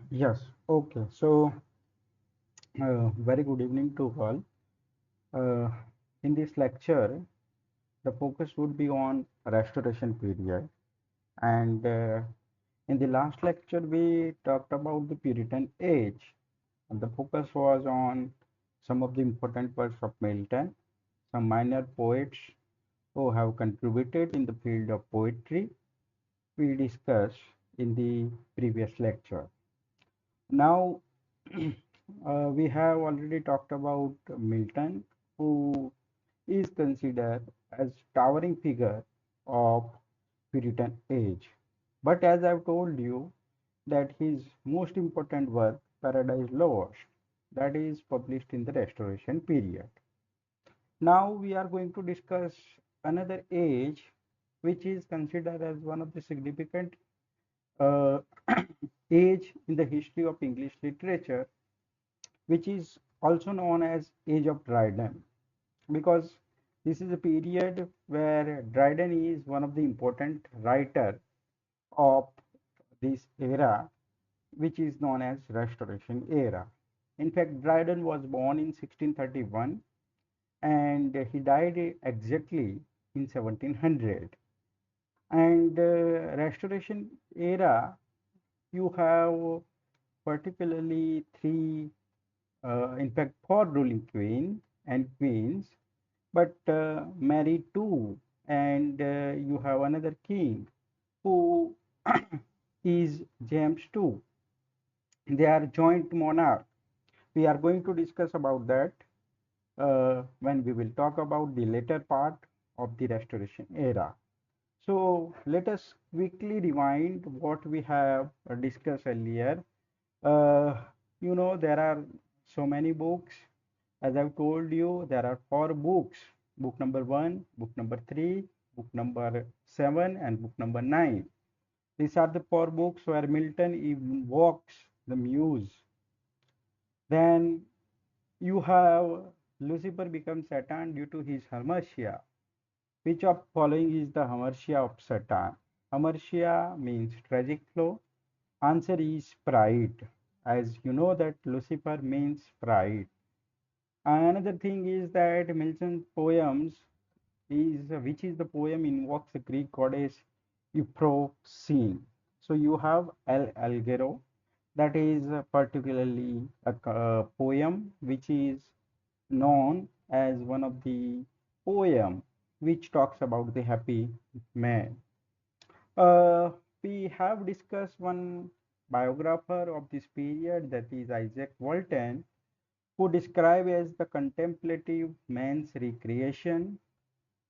Yes, okay. So, very good evening to all. Uh, in this lecture, the focus would be on restoration period. And in the last lecture, we talked about the Puritan age. And the focus was on some of the important works of Milton, some minor poets who have contributed in the field of poetry. We discussed in the previous lecture. Now, we have already talked about Milton, who is considered as towering figure of Puritan age. But as I've told you, that his most important work, Paradise Lost, that is published in the Restoration period. Now we are going to discuss another age, which is considered as one of the significant uh, age in the history of English literature, which is also known as Age of Dryden, because this is a period where Dryden is one of the important writer of this era, which is known as Restoration era. In fact, Dryden was born in 1631 and he died exactly in 1700. And Restoration era, you have particularly three, in fact, four ruling queens, but married two, and you have another king who is James II. They are joint monarch. We are going to discuss about that when we will talk about the later part of the Restoration era. So let us quickly rewind what we have discussed earlier. Uh, there are so many books. As I've told you, there are four books: book number one, book number three, book number seven, and book number nine. These are the four books where Milton invokes the muse. Then you have Lucifer becomes Satan due to his hamartia. Which of following is the hamartia of Satan? Hamartia means tragic flow. Answer is pride. As you know that Lucifer means pride. Another thing is that Milton's poems is which is the poem invokes the Greek goddess Euphrosyne. So you have El Algero, that is particularly a poem which is known as one of the poem which talks about the happy man. Uh, we have discussed one biographer of this period, that is Isaac Walton, who describe as the contemplative man's recreation.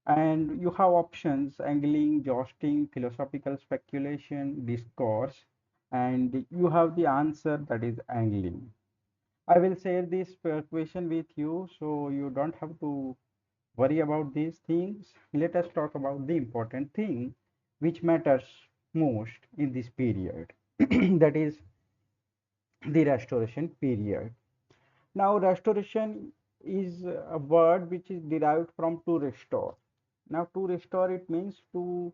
And you have options: angling, jousting, philosophical speculation, discourse, and you have the answer, that is angling. I will share this question with you so you don't have to worry about these things. Let us talk about the important thing which matters most in this period, that is the restoration period. Now, restoration is a word which is derived from to restore. Now, to restore, it means to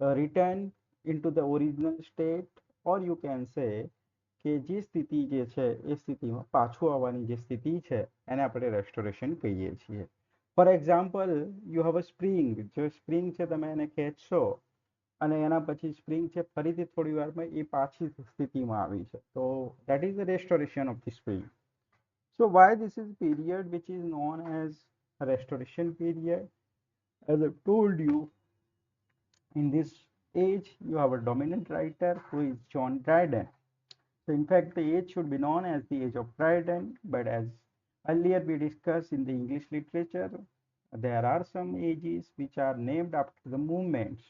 return into the original state, or you can say કે જે સ્થિતિ જે છે એ સ્થિતિમાં પાછું આવવાની જે સ્થિતિ છે એને આપણે રેસ્ટોરેશન કહીએ છીએ. For example, you have a spring. જો સ્પ્રિંગ છે તમે એને ખેંચશો અને એના પછી સ્પ્રિંગ છે ફરીથી થોડી વારમાં એ પાછી સ્થિતિમાં આવી છે, તો that is the restoration of the spring. So why this is period which is known as restoration period? As I told you, in this age you have a dominant writer who is John Dryden. So in fact the age should be known as the age of Dryden, but as earlier we discussed in the English literature, there are some ages which are named after the movements.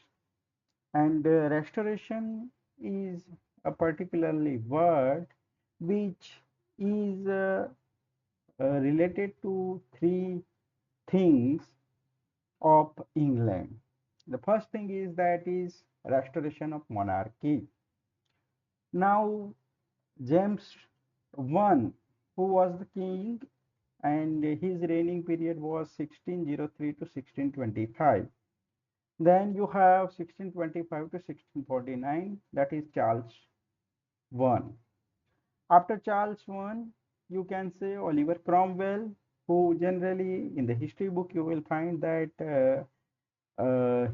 And restoration is a particularly word which is related to three things of England. The first thing is that is restoration of monarchy. Now, James I, who was the king, and his reigning period was 1603 to 1625. Then you have 1625 to 1649, that is Charles I. After Charles I, you can say Oliver Cromwell, who generally in the history book you will find that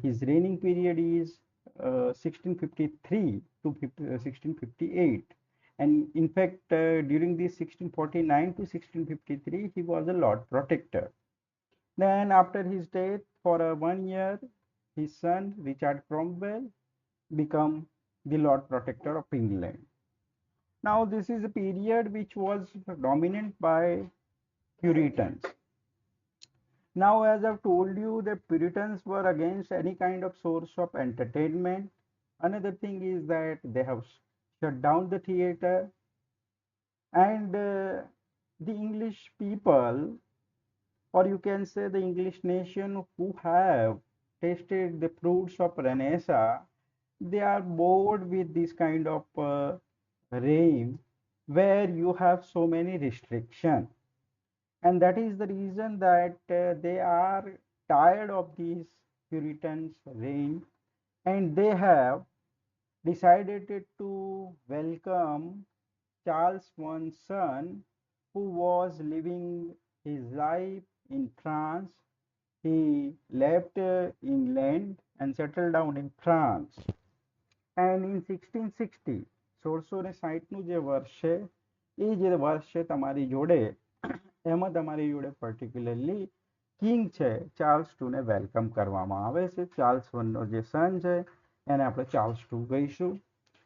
his reigning period is 1653 to 1658. And in fact, during this 1649 to 1653, he was a Lord Protector. Then, after his death, for 1 year, his son Richard Cromwell became the Lord Protector of England. Now, this is a period which was dominant by Puritans. Now, as I've told you, the Puritans were against any kind of source of entertainment. Another thing is that they have shut down the theater, and the English people, or you can say the English nation, who have tasted the fruits of Renaissance, they are bored with this kind of reign where you have so many restrictions. And that is the reason that they are tired of these Puritans' reign, and they have decided to welcome Charles I's son, who was living his life in France. He left England and settled down in France. And in 1660, 1660નું જે વર્ષ છે, એ જે વર્ષ છે તમારી જોડે, એમાં તમારી જોડે પર્ટિક્યુલરલી કિંગ છે ચાર્લ્સ ટુને વેલકમ કરવામાં આવે છે. ચાર્લ્સ વનનો જે સન છે એને આપણે ચાર્લ્સ ટુ કહીશું.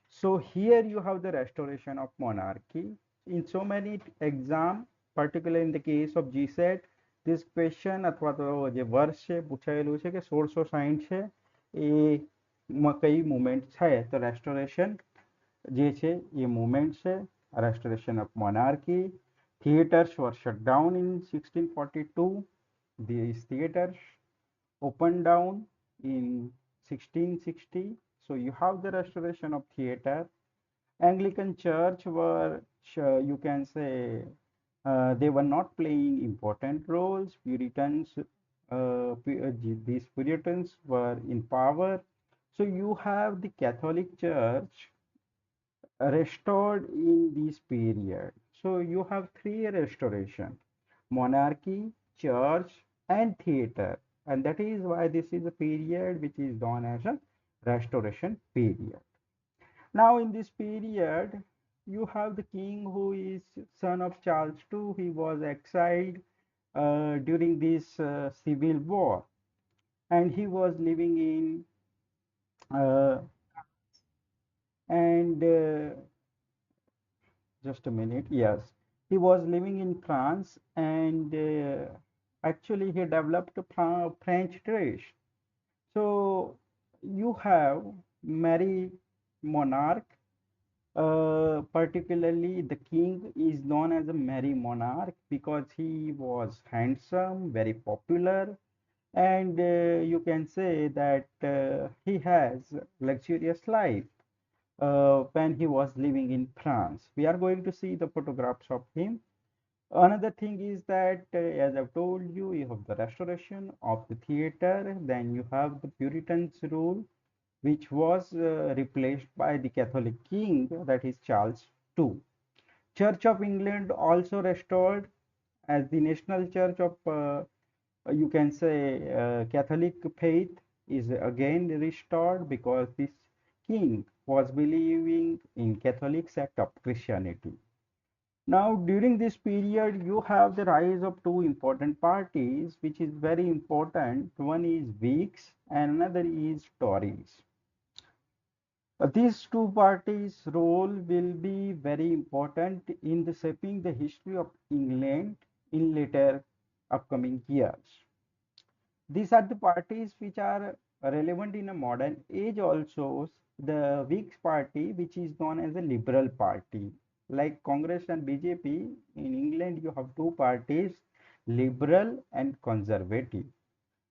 So here you have the restoration of monarchy. In so many exam, particularly in the case of GSET, this question અથવા તો જે વર્ષ છે પૂછાયેલું છે કે 1660 છે એ કઈ મુવમેન્ટ છે, તો રેસ્ટોરેશન જે છે એ મુવમેન્ટ છે, restoration of monarchy. Theaters were shut down in 1642. These theaters opened down in 1660. So you have the restoration of theater. Anglican Church were, you can say, they were not playing important roles. These Puritans were in power. So you have the Catholic Church restored in this period. So you have three restoration: monarchy, church, and theater. And that is why this is a period which is known as a restoration period. Now, in this period, you have the king who is son of Charles II. He was exiled during this civil war, and he was living in and just a minute. Yes, he was living in France, and actually he developed a French dish. So you have Mary monarch. Particularly, the king is known as a merry monarch because he was handsome, very popular, and you can say that he has luxurious life when he was living in France. We are going to see the photographs of him. Another thing is that, as I've told you, you have the restoration of the theater, then you have the Puritans rule, which was replaced by the Catholic king, that is Charles II. Church of England also restored as the national church of, you can say, Catholic faith is again restored because this king was believing in Catholic sect of Christianity. Now, during this period, you have the rise of two important parties, which is very important. One is Whigs and another is Tories. These two parties' role will be very important in the shaping the history of England in later upcoming years. These are the parties which are relevant in a modern age also. The Whigs party, which is known as a liberal party, like Congress and BJP, in England you have two parties, liberal and conservative.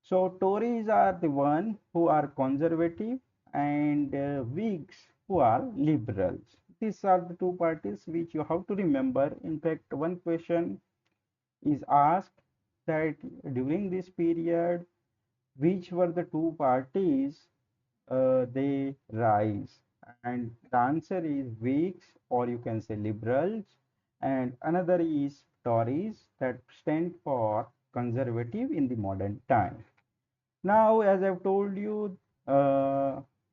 So Tories are the one who are conservative, and Whigs who are liberals. These are the two parties which you have to remember. In fact, one question is asked that during this period, which were the two parties they rise. And the answer is Whigs, or you can say liberals, and another is Tories, that stand for conservative in the modern time. Now, as I've told you,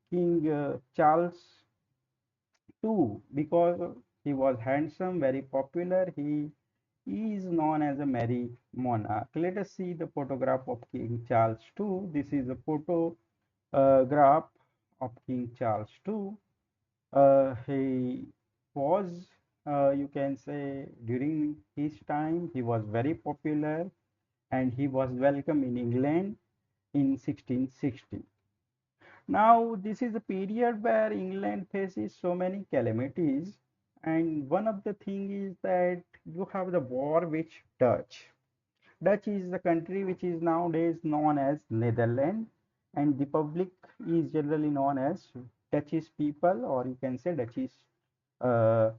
King Charles II, because he was handsome, very popular, he is known as a merry monarch. Let us see the photograph of King Charles II. This is a photograph of King Charles II. He was, you can say, during his time, he was very popular and he was welcome in England in 1660. Now, this is a period where England faces so many calamities, and one of the thing is that you have the war with Dutch. Dutch is the country which is nowadays known as Netherlands, and the public is generally known as Dutchish people, or you can say Dutchish uh,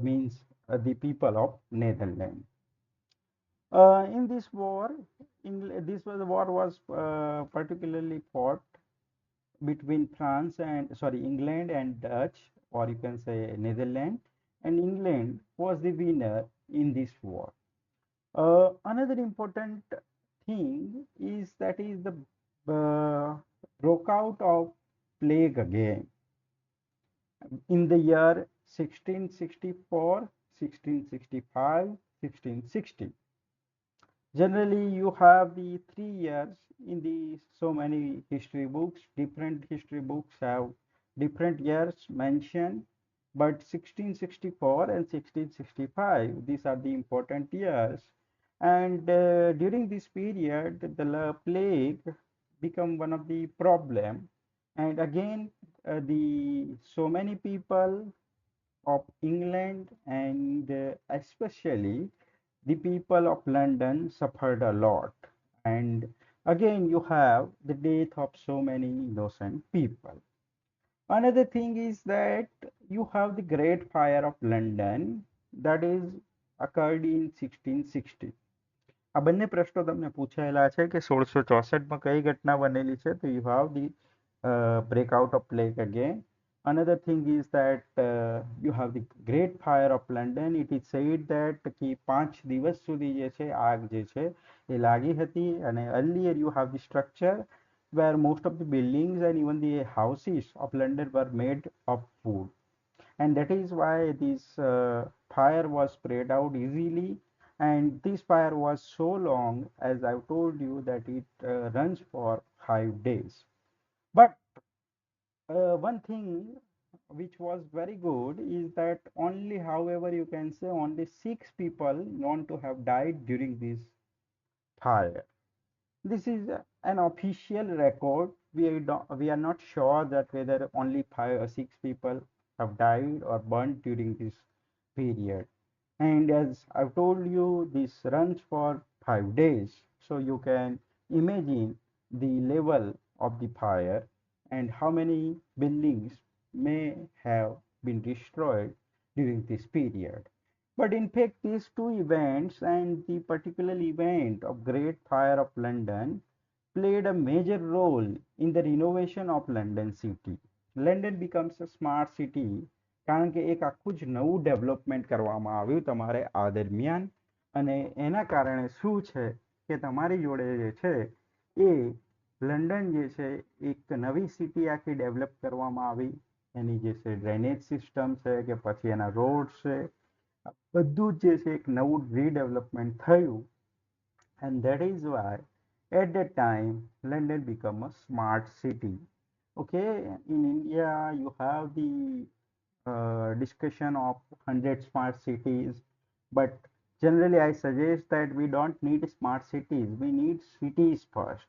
means the people of Netherlands. In this war, war was particularly fought between France and England and Dutch, or you can say Netherlands, and England was the winner in this war. Another important thing is that is the uh, broke out of plague again in the year 1664, 1665, 1660. Generally, you have the 3 years in the so many history books. Different history books have different years mentioned, but 1664 and 1665, these are the important years. And during this period, the plague become one of the problem. And again, the so many people of England and especially the people of London suffered a lot. And again, you have the death of so many innocent people. Another thing is that you have the Great Fire of London that is occurred in 1660. આ બંને પ્રશ્નો તમને પૂછાયેલા છે કે 1664માં કઈ ઘટના બનેલી છે તો you have the breakout of plague again. Another thing is that you have the Great Fire of London. It is said that કે 5 દિવસ સુધી જે છે આગ જે છે એ લાગી હતી અને earlier you have the structure where most of the buildings and even the houses of London were made of wood, and that is why this fire was spread out easily, and this fire was so long, as I've told you, that it runs for 5 days. But one thing which was very good is that only, however, you can say only 6 people known to have died during this fire. This is an official record. We are not sure that whether only 5 or 6 people have died or burnt during this period. And as I've told you, this runs for 5 days. So you can imagine the level of the fire and how many buildings may have been destroyed during this period. But in fact, these two events and the particular event of Great Fire of London played a major role in the renovation of London city. London becomes a smart city કારણ કે એક આખું જ નવું development કરવામાં આવ્યું તમારે આ દરમિયાન, અને એના કારણે શું છે કે તમારી જોડે જે છે એ લંડન જે છે એક નવી સિટી આખી ડેવલપ કરવામાં આવી. એની જે છે ડ્રેનેજ સિસ્ટમ છે કે પછી એના રોડ છે, બધું જ જે છે એક નવું રીડેવલપમેન્ટ થયું. And that is why at that time London became a smart city. Okay, in India you have the discussion of 100 smart cities, but generally I suggest that we don't need smart cities, we need cities first.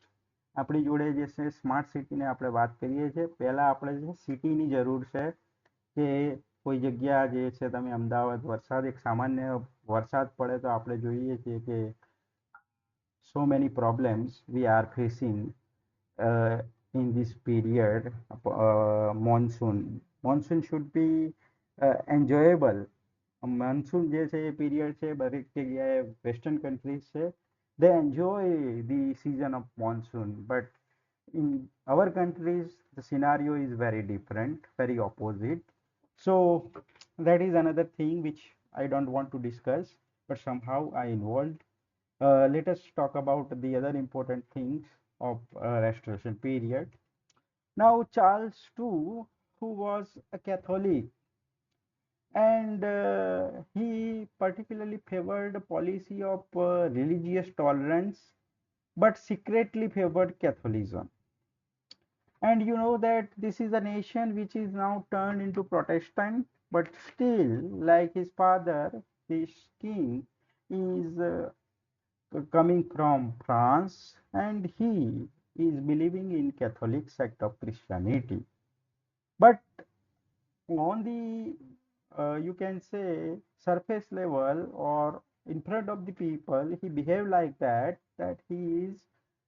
આપણી જોડે જે છે smart સિટીને આપણે વાત કરીએ છીએ, પહેલા આપણે જે સિટીની જરૂર છે કે કોઈ જગ્યા જે છે તમે અમદાવાદ વરસાદ એક સામાન્ય વરસાદ પડે તો આપણે જોઈએ છીએ કે so many problems we are facing in this period. Monsoon should be enjoyable. Monsoon જે છે એ પીરિયડ છે દરેક જગ્યાએ વેસ્ટર્ન કન્ટ્રીઝ છે, they enjoy the season of monsoon, but in our countries, the scenario is very different, very opposite. So that is another thing which I don't want to discuss, but somehow I involved. Let us talk about the other important things of Restoration period. Now, Charles II, who was a Catholic, and he particularly favored a policy of religious tolerance, but secretly favored Catholicism. And you know that this is a nation which is now turned into Protestant, but still, like his father, this king is coming from France, and he is believing in Catholic sect of Christianity. But on the you can say surface level or in front of the people, he behaved like that he is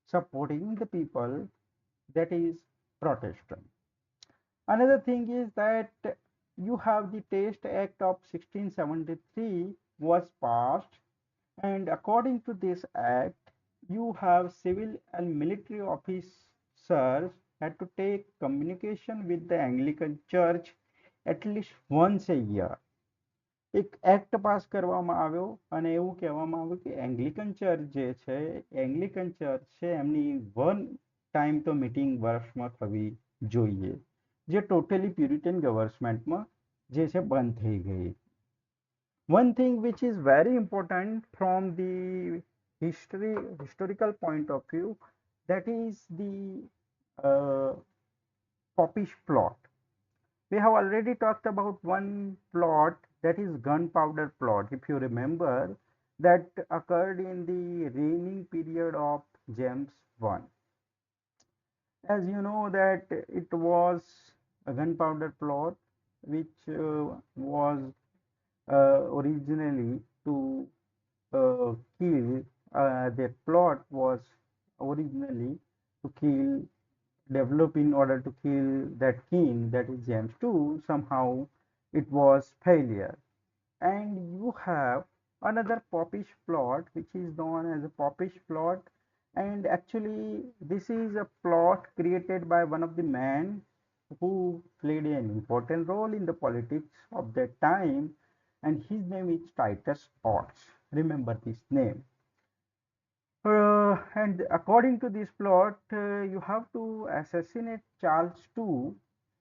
supporting the people that is Protestant. Another thing is that you have the Test Act of 1673 was passed, and according to this act, you have civil and military officers had to take communication with the Anglican Church at least once a year. એક act pass કરવામાં આવ્યો અને એવું કહેવામાં આવ્યું કે એંગ્લિકન church જે છે એંગ્લિકન ચર્ચ છે એમની વન ટાઈમ તો મીટિંગ વર્ષમાં થવી જોઈએ, જે ટોટલી પ્યુરિટન ગવર્મેન્ટમાં જે છે બંધ થઈ ગઈ. One thing which is very important from the historical point of view, that is the popish plot. We have already talked about one plot, that is gunpowder plot, if you remember, that occurred in the reigning period of James I. As you know that it was a gunpowder plot which was originally to kill, the plot was originally to kill, develop in order to kill that king, that is James II. Somehow it was failure. And you have another popish plot which is known as a popish plot, and actually this is a plot created by one of the men who played an important role in the politics of that time, and his name is Titus Oates. Remember this name. And according to this plot, you have to assassinate Charles II,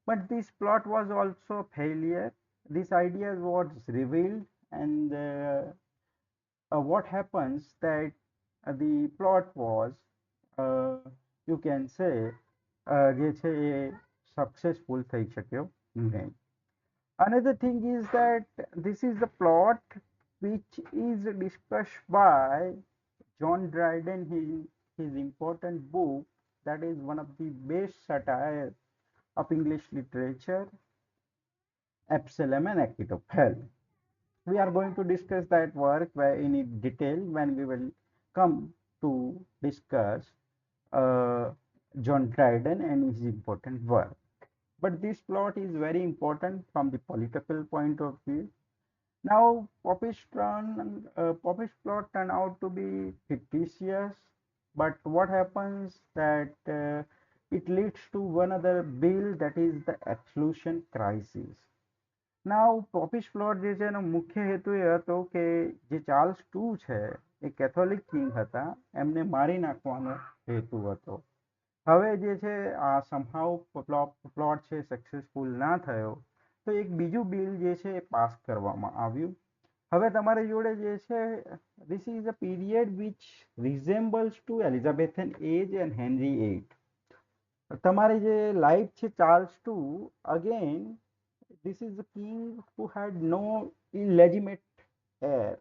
but this plot was also a failure. This idea was revealed, and what happens that the plot was, uh, you can say, જે છે એ successful થઈ શક્યો નહીં. Another thing is that this is the plot which is discussed by John Dryden in his important book, that is one of the best satire of English literature, Absalom and Achitophel. We are going to discuss that work in detail when we will come to discuss John Dryden and his important work. But this plot is very important from the political point of view. Now, Popish plot turned out to be fictitious, but what happens that it leads to one other bill, that is the exclusion crisis. Now, Popish plot જે છે એનો મુખ્ય હેતુ એ હતો કે જે Charles two છે એ Catholic king હતા, એમને મારી નાખવાનો હેતુ હતો. હવે જે છે આ સમહાઉ પ્લોટ છે સક્સેસફુલ ના થયો, તો એક બીજું બિલ જે છે એ પાસ કરવામાં આવ્યું. હવે તમારી જોડે જે છે, this is a period which resembles to Elizabethan age and Henry VIII. તમારી જે લાઈફ છે Charles two, again this is a king who had no illegitimate heir.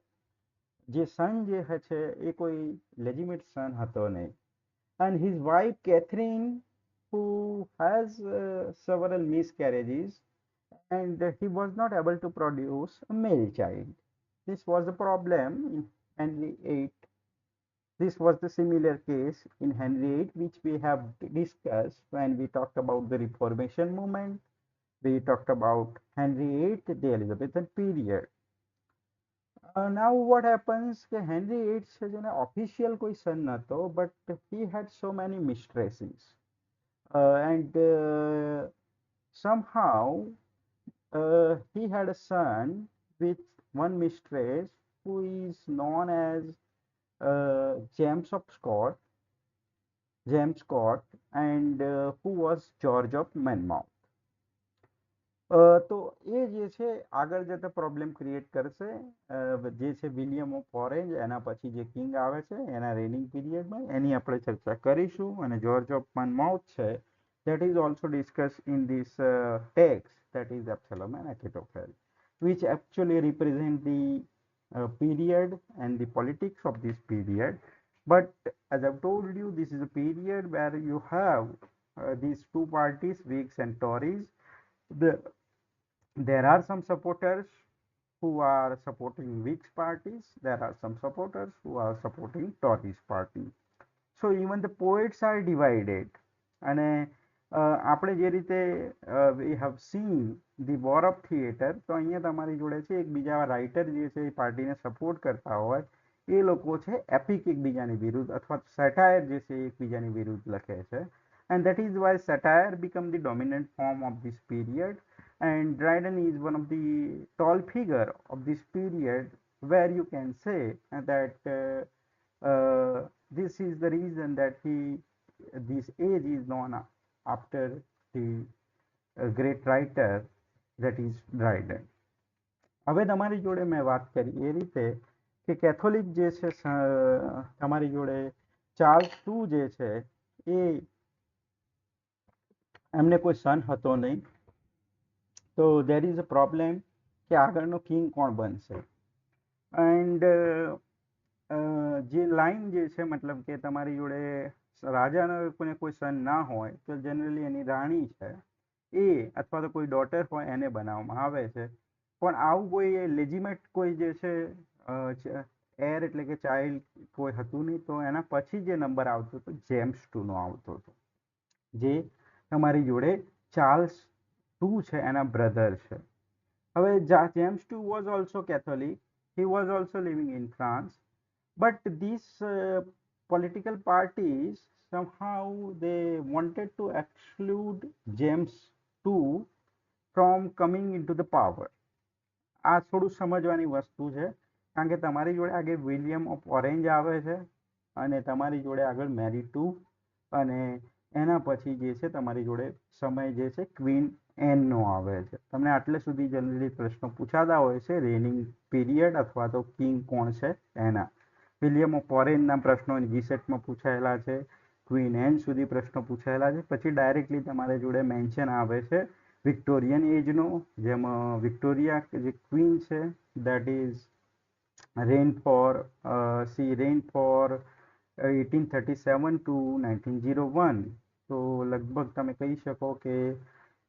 જે સન જે છે એ કોઈ લેજિમેટ સન હતો નહીં. And his wife Catherine, who has several miscarriages, and he was not able to produce a male child. This was the problem in Henry VIII. This was the similar case in Henry VIII, which we have discussed when we talked about the Reformation movement. We talked about Henry VIII, the Elizabethan period. Now what happens કે henry VIII છે જેને official કોઈ સન નહોતો, but he had so many mistresses. and somehow he had a son with one mistress who is known as James of Scott, James Scott, and who was George of Monmouth. તો એ જે છે આગળ જતા problem create કરશે. જે છે William of orange, એના પછી જે કિંગ આવે છે એના રેનિંગ પીરિયડમાં, એની આપણે ચર્ચા કરીશું. અને જોર્જ ઓફ મનમાઉથ છે, that is also discussed in this text, that is Absalom and Achitophel, which actually represent the period and the politics of this period. But as I've told you, this is a period where you have these two parties, Whigs and Tories. There are some supporters who are supporting Whigs parties. There are some supporters who are supporting Tories party. So even the poets are divided. અને આપણે જે રીતે we have seen the war of theatre, તો અહીંયા તમારી જોડે છે એકબીજા રાઇટર જે છે એ પાર્ટીને સપોર્ટ કરતા હોય એ લોકો છે એપિક એકબીજાની વિરુદ્ધ અથવા સેટાયર જે છે એકબીજાની વિરુદ્ધ લખે છે. And that is why satire become the dominant form of this period. And Dryden is one of the tall figure of this period, where you can say that this is the reason that this age is known after the great writer, that is Dryden. હવે તમારી જોડે મેં વાત કરી એ રીતે કે Catholic જે છે તમારી જોડે ચાર્લ્સ ટુ જે છે એ એમને કોઈ સન હતો નહીં. તો દેર ઇઝ અ પ્રોબ્લેમ કે આગળનો કિંગ કોણ બનશે. એન્ડ જે લાઈન જે છે મતલબ કે તમારી જોડે રાજાનો કોઈ સન ના હોય તો જનરલી એની રાણી છે એ અથવા તો કોઈ ડોટર હોય એને બનાવવામાં આવે છે. પણ આવું કોઈ લેજિમેટ કોઈ જે છે એર એટલે કે ચાઇલ્ડ કોઈ હતું નહીં. તો એના પછી જે નંબર આવતો હતો જેમ્સ ટુનો આવતો હતો, જે તમારી જોડે ચાર્લ્સ ટુ છે એના બ્રધર છે. હવે James two was also Catholic. He was also living in France, but these political parties somehow they wanted to exclude James II from coming into the power. આ થોડું સમજવાની વસ્તુ છે, કારણ કે તમારી જોડે આગળ વિલિયમ ઓફ ઓરેન્જ આવે છે અને તમારી જોડે આગળ મેરી ટુ, અને એના પછી જે છે તમારી જોડે સમય જે છે ક્વીન એનનો આવે છે. તમને આટલે સુધી જનરલી પ્રશ્નો પૂછાતા હોય છે રેનિંગ પીરિયડ અથવા તો કિંગ કોણ છે એના. વિલિયમ ઓફ ઓરેન્જના પ્રશ્નો જીસેટમાં પૂછાયેલા છે, ક્વીન એન સુધી પ્રશ્નો પૂછાયેલા છે. પછી ડાયરેક્ટલી તમારી જોડે મેન્શન આવે છે વિક્ટોરિયન એજનો, જેમાં વિક્ટોરિયા જે ક્વીન છે that is reign for 1837 to 1901. તો લગભગ તમે કહી શકો કે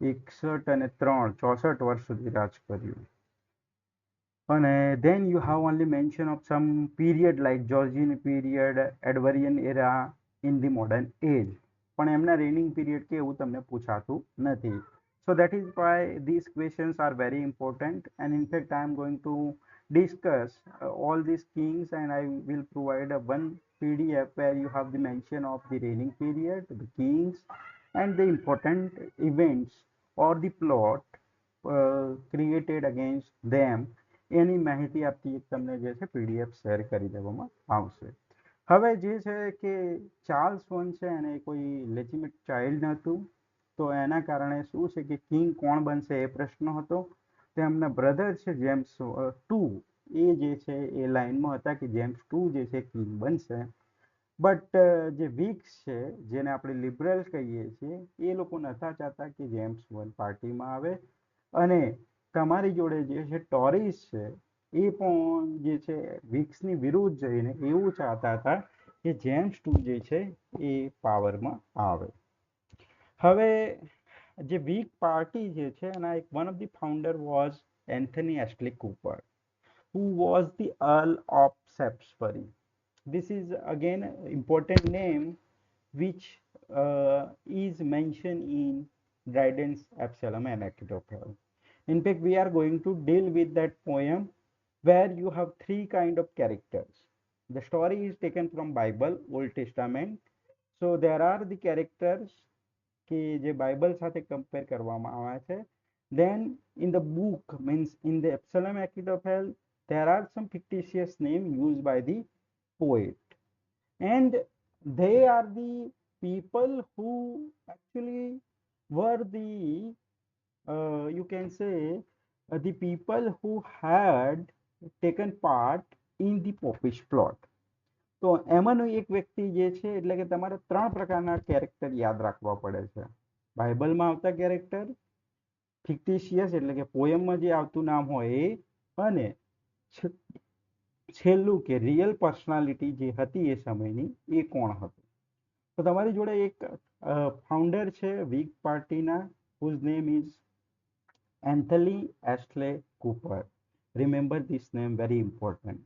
61 વર્ષ સુધી રાજ કર્યું. અને then you have only mention of some period like Georgian period, Edwardian era in the modern age. પણ એમના રેનિંગ પીરિયડ કેવું તમને પૂછાતું નથી. So that is why these questions are very important, and in fact I am going to discuss all these kings, and I will provide one PDF where you have the mention of the reigning period, the kings, and the important events or the plot created against them. એની માહિતી આપતી તમને જે છે PDF share કરી દેવામાં આવશે. હવે જે છે કે ચાર્લ્સ વન છે એને કોઈ લેજિમેટ ચાઇલ્ડ નહોતું, તો એના કારણે શું છે કે કિંગ કોણ બનશે એ પ્રશ્ન હતો. તેમના બ્રધર છે જેમ્સ ટુ, એ જે છે એ લાઇનમાં હતા કે જેમ્સ ટુ જે છે કિંગ બનશે. બટ જે વિક્સ છે, જેને આપણે લિબરલ કહીએ છીએ, એ લોકો નહોતા ચાહતા કે જેમ્સ વન પાર્ટીમાં આવે. અને તમારી જોડે જે છે ટોરીસ છે એ પણ જે છે વિક્સની વિરુદ્ધ જઈને એવું ચાહતા હતા કે જેમ્સ ટુ જે છે એ પાવરમાં આવે. હવે જે વિક પાર્ટી જે છે એના એક one of the founder was Anthony Ashley Cooper, who was the Earl of Shaftesbury. This is again an important name which is mentioned in Dryden's Absalom and Achitophel. In fact, we are going to deal with that poem where you have three kind of characters. The story is taken from Bible, Old Testament. So there are the characters કે જે Bible સાથે compare કરવામાં આવે છે. Then in the book, means in the Absalom Achitophel, there are some fictitious names used by the poet, and they are the people who actually were the you can say the people who had taken part in the popish plot. તો એમાંનું એક વ્યક્તિ જે છે, એટલે કે તમારે ત્રણ પ્રકારના કેરેક્ટર યાદ રાખવા પડે છે. બાઇબલમાં આવતા કેરેક્ટર, ફિક્ટિશિયસ એટલે કે પોયમમાં જે આવતું નામ હોય એ, અને છેલ્લું કે રિયલ પર્સનાલિટી જે હતી એ સમયની એ કોણ હતું. તો તમારી જોડે એક ફાઉન્ડર છે વિગ પાર્ટીના, whose name is Anthony Ashley Cooper. Remember this name, very important.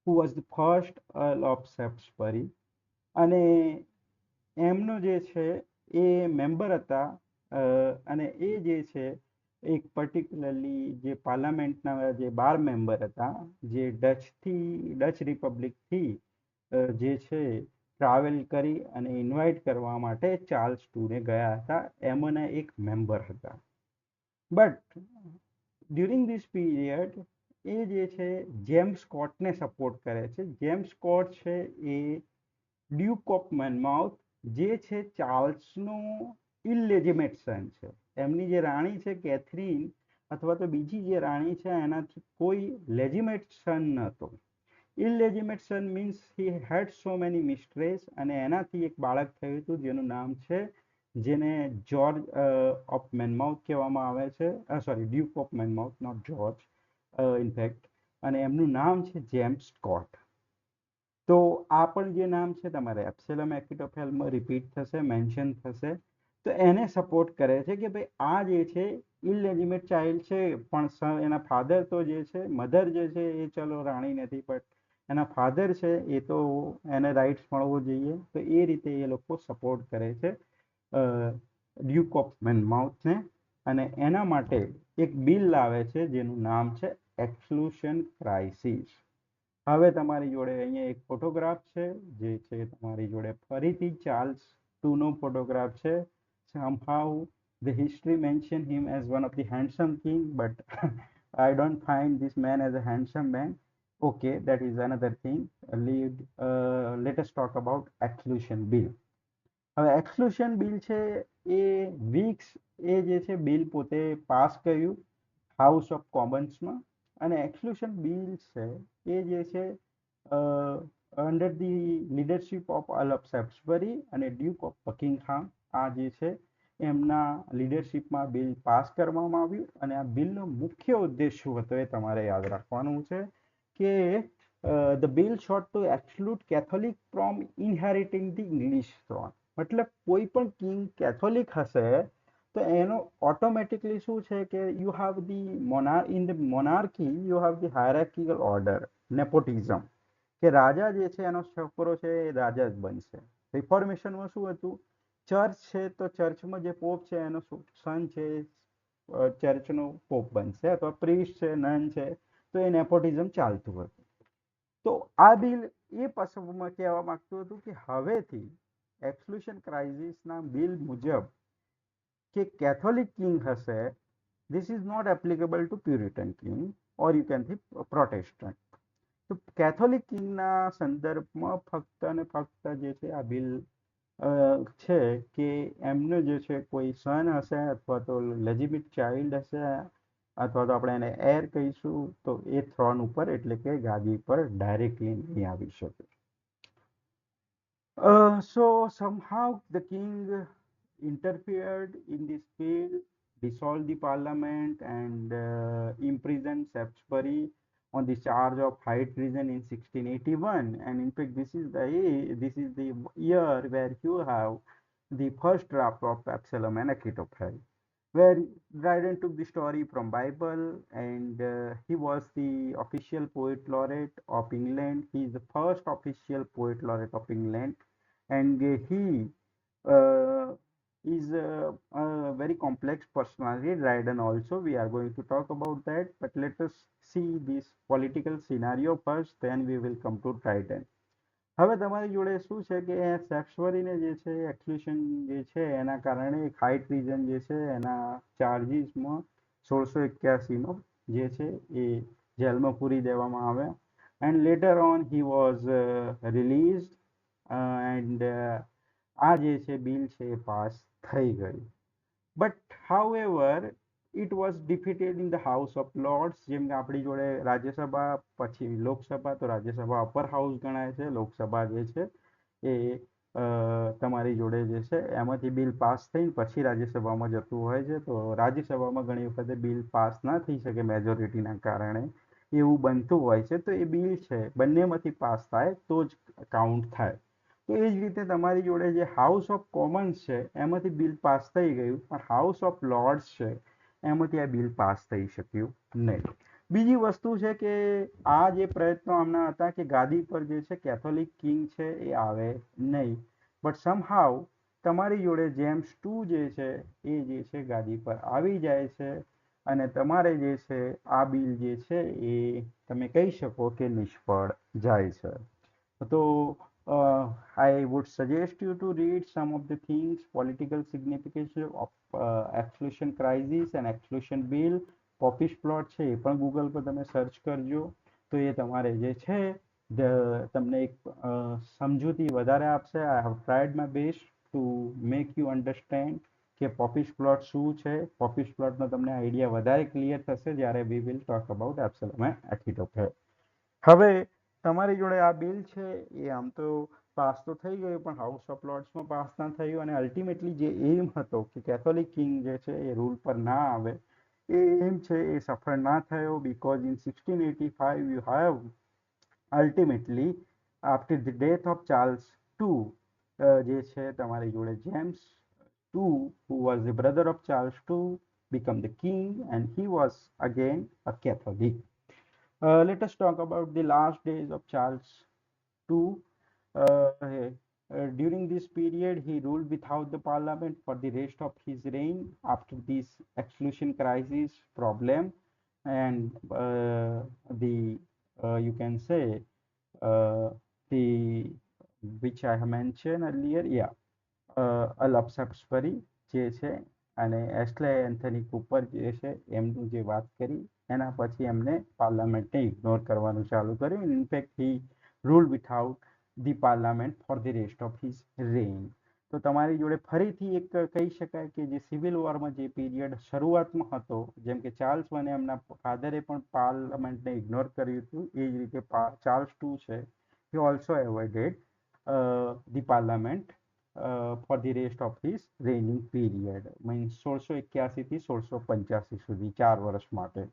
Who was the first Earl of Shaftesbury. અને એમનો જે છે એ મેમ્બર હતા, અને એ જે છે એક પર્ટિક્યુલરલી જે પાર્લામેન્ટના જે 12 મેમ્બર હતા, જે ડચ રિપબ્લિકથી જે છે ટ્રાવેલ કરી અને ઇન્વાઇટ કરવા માટે ચાર્લ્સ ટુને ગયા હતા, એમાંના એક મેમ્બર હતા. બટ ડ્યુરિંગ ધીસ પીરિયડ એ જે છે જેમ્સ સ્કોટને સપોર્ટ કરે છે. જેમ્સ સ્કોટ છે એ ડ્યુક ઓફ મેનમાઉથ, જે છે ચાર્લ્સનો ઇલેજિમેટ સન છે. એમની જે રાણી છે કેથરીન, અથવા તો બીજી જે રાણી છે, એનાથી કોઈ લેજિમેટ સન નહોતો. ઇલેજિમેટ સન મીન્સ હી હેડ સો મેની મિસ્ટ્રેસ, અને એનાથી એક બાળક થયું હતું જેનું નામ છે, જેને જ્યોર્જ ઓફ મેનમાઉથ કહેવામાં આવે છે, sorry duke of Monmouth, not George in fact, અને એમનું નામ છે જેમ્સ સ્કોટ. તો આ પણ જે નામ છે તમારે એબ્સેલોમ એક્વિટોફેલમાં રિપીટ થશે, મેન્શન થશે. તો એને સપોર્ટ કરે છે કે ભાઈ આ જે છે ઇલેજિમેટ ચાઇલ્ડ છે, પણ એના ફાધર તો જે છે, મધર જે છે એ ચલો રાણી નથી, બટ એના ફાધર છે એ તો એને રાઇટ્સ મળવો જોઈએ. તો એ રીતે એ લોકો સપોર્ટ કરે છે ડ્યુક ઓફ મેનમાઉથને, અને એના માટે એક બિલ લાવે છે જેનું નામ છે એક્સક્લુશન ક્રાઇસિસ. હવે તમારી જોડે અહીંયા એક ફોટોગ્રાફ છે, જે છે તમારી જોડે ફરીથી ચાર્લ્સ ટુનો ફોટોગ્રાફ છે. somehow the history mention him as one of the handsome king, but I don't find this man as a handsome man. Okay, that is another thing. Let us talk about exclusion bill. હવે એક્સક્લુશન bill છે એ weeks એ જે છે bill પોતે pass કર્યું house of કોમન્સમાં. અને એક્સક્લુશન bill છે એ જે છે under the leadership of earl of Shaftesbury અને ડ્યુક ઓફ બકિંગહામ, આ જે છે એમના લીડરશિપમાં બિલ પાસ કરવામાં આવ્યું. અને આ બિલનો મુખ્ય ઉદ્દેશ શું હતો એ તમારે યાદ રાખવાનું છે કે the bill sought to exclude Catholic from inheriting the English throne. મતલબ કોઈ પણ કિંગ કેથોલિક હશે તો એનો ઓટોમેટિકલી શું છે કે you have the in the monarchy you have the hierarchical order, nepotism, કે રાજા જે છે એનો છોકરો છે એ રાજા જ બનશે. રિફોર્મેશનમાં શું હતું, ચર્ચ છે તો ચર્ચમાં જે પોપ છે એનો સન છે ચર્ચનો પોપ બનશે, અથવા પ્રીસ્ટ છે, નન છે, તો એ નેપોટિઝમ ચાલતું હતું. તો આ બિલ એ પસંદમાં કહેવા માંગતું હતું કે હવેથી એક્સક્લુશન ક્રાઇસિસના બિલ મુજબ કે કેથોલિક કિંગ હશે, this is not applicable to Puritan king, or you can થી પ્રોટેસ્ટન્ટ. તો કેથોલિક કિંગના સંદર્ભમાં ફક્ત અને ફક્ત જે છે આ બિલ છે કે એમનો જે છે કોઈ સન હશે, અથવા તો લેજિટિમેટ ચાઇલ્ડ હશે, અથવા તો આપણે એને એર કહીશું, તો એ થ્રોન ઉપર એટલે કે ગાદી પર ડાયરેક્ટલી નહીં આવી શકે. So somehow the king interfered in this bill, dissolved the parliament, and imprisoned Shaftesbury on the charge of high treason in 1681. And in fact, this is the year where you have the first draft of Absalom and Achitophel, where Dryden took the story from Bible, and he was the official poet laureate of England. He is the first official poet laureate of England, and he is a very complex personality. Dryden also, we are going to talk about that, but let us see this political scenario first, then we will come to Dryden. હવે તમારી જોડે શું છે કે સેક્સવરીને જે છે એક્સ્ક્યુશન જે છે એના કારણે એક હાઈ ટ્રીઝન જે છે એના ચાર્જીસમાં 1681માં જે છે એ જેલમાં પૂરી દેવામાં આવ્યા and letter on he was released and આ જે છે બિલ છે એ પાસ થઈ ગયું. But however it was defeated in the house of lords. જેમ કે આપણી જોડે રાજ્યસભા પછી લોકસભા, તો રાજ્યસભા અપર હાઉસ ગણાય છે, લોકસભા જે છે એ તમારી જોડે જે છે એમાંથી બિલ પાસ થઈને પછી રાજ્યસભામાં જતું હોય છે. તો રાજ્યસભામાં ઘણી વખતે બિલ પાસ ના થઈ શકે મેજોરિટીના કારણે, એવું બનતું હોય છે. તો એ બિલ છે બંનેમાંથી પાસ થાય તો જ કાઉન્ટ થાય. તો એ જ રીતે તમારી જોડે જે હાઉસ ઓફ કોમન્સ છે એમાંથી બિલ પાસ થઈ ગયું, પણ હાઉસ ઓફ લોર્ડ્સ છે એમાંથી આ બિલ પાસ થઈ શક્યું નહીં. બીજી વસ્તુ છે કે આ જે પ્રયત્નો આમના હતા કે ગાદી પર જે છે કેથોલિક કિંગ છે એ આવે નહીં, બટ સમહાવ તમારી જોડે જેમ્સ ટુ જે છે એ જે છે ગાદી પર આવી જાય છે અને તમારે જે છે આ બિલ જે છે એ તમે કહી શકો કે નિષ્ફળ જાય છે. તો I would suggest you to read some of the things, political significance of exclusion crisis and exclusion bill. Popish Plot છે એ પણ ગૂગલ પર તમે સર્ચ કરજો તો એ તમારે જે છે તમને એક સમજૂતી વધારે આપશે. I have tried my best to make you understand કે પોપિશ પ્લોટ શું છે. પોપિશ પ્લોટનો તમને આઈડિયા વધારે ક્લિયર થશે જ્યારે વી વિલ ટોક અબાઉટ એબ્સોલ્યુમ એક્વિટોફેર. હવે તમારી જોડે આ બિલ છે એ આમ તો પાસ તો થઈ ગયું, પણ હાઉસ ઓફ લોર્ડ્સમાં પાસ ના થયું અને અલ્ટિમેટલી જે એમ હતો કે કેથોલિક કિંગ જે છે એ રૂલ પર ના આવે, એ એમ છે એ સફળ ના થયો. Because in 1685 you have ultimately after the death of Charles two જે છે તમારી જોડે James two who was the brother of Charles II become the king, and he was again a Catholic. Let us talk about the last days of Charles II. During this period, he ruled without the parliament for the rest of his reign after this exclusion crisis problem, and the you can say the which I have mentioned earlier, yeah, અલપ સપ્સફરી જે છે અને એસ્લે Anthony Cooper જે છે એમનું જે વાત કરી એના પછી એમને પાર્લામેન્ટને ઇગ્નોર કરવાનું ચાલુ કર્યું. In fact he rule without the parliament for the rest of his rain. તો તમારી જોડે ફરીથી એક કહી શકાય કે જે સિવિલ વોરમાં જે પીરિયડ શરૂઆતમાં હતો, જેમ કે ચાર્લ્સ વને એમના ફાધરે પણ પાર્લામેન્ટને ઇગ્નોર કર્યું હતું, એ જ રીતે ચાર્લ્સ ટુ છે he also avoided the parliament for the rest of his reigning period. Means 1681 થી 1685 સુધી 4 વર્ષ માટે.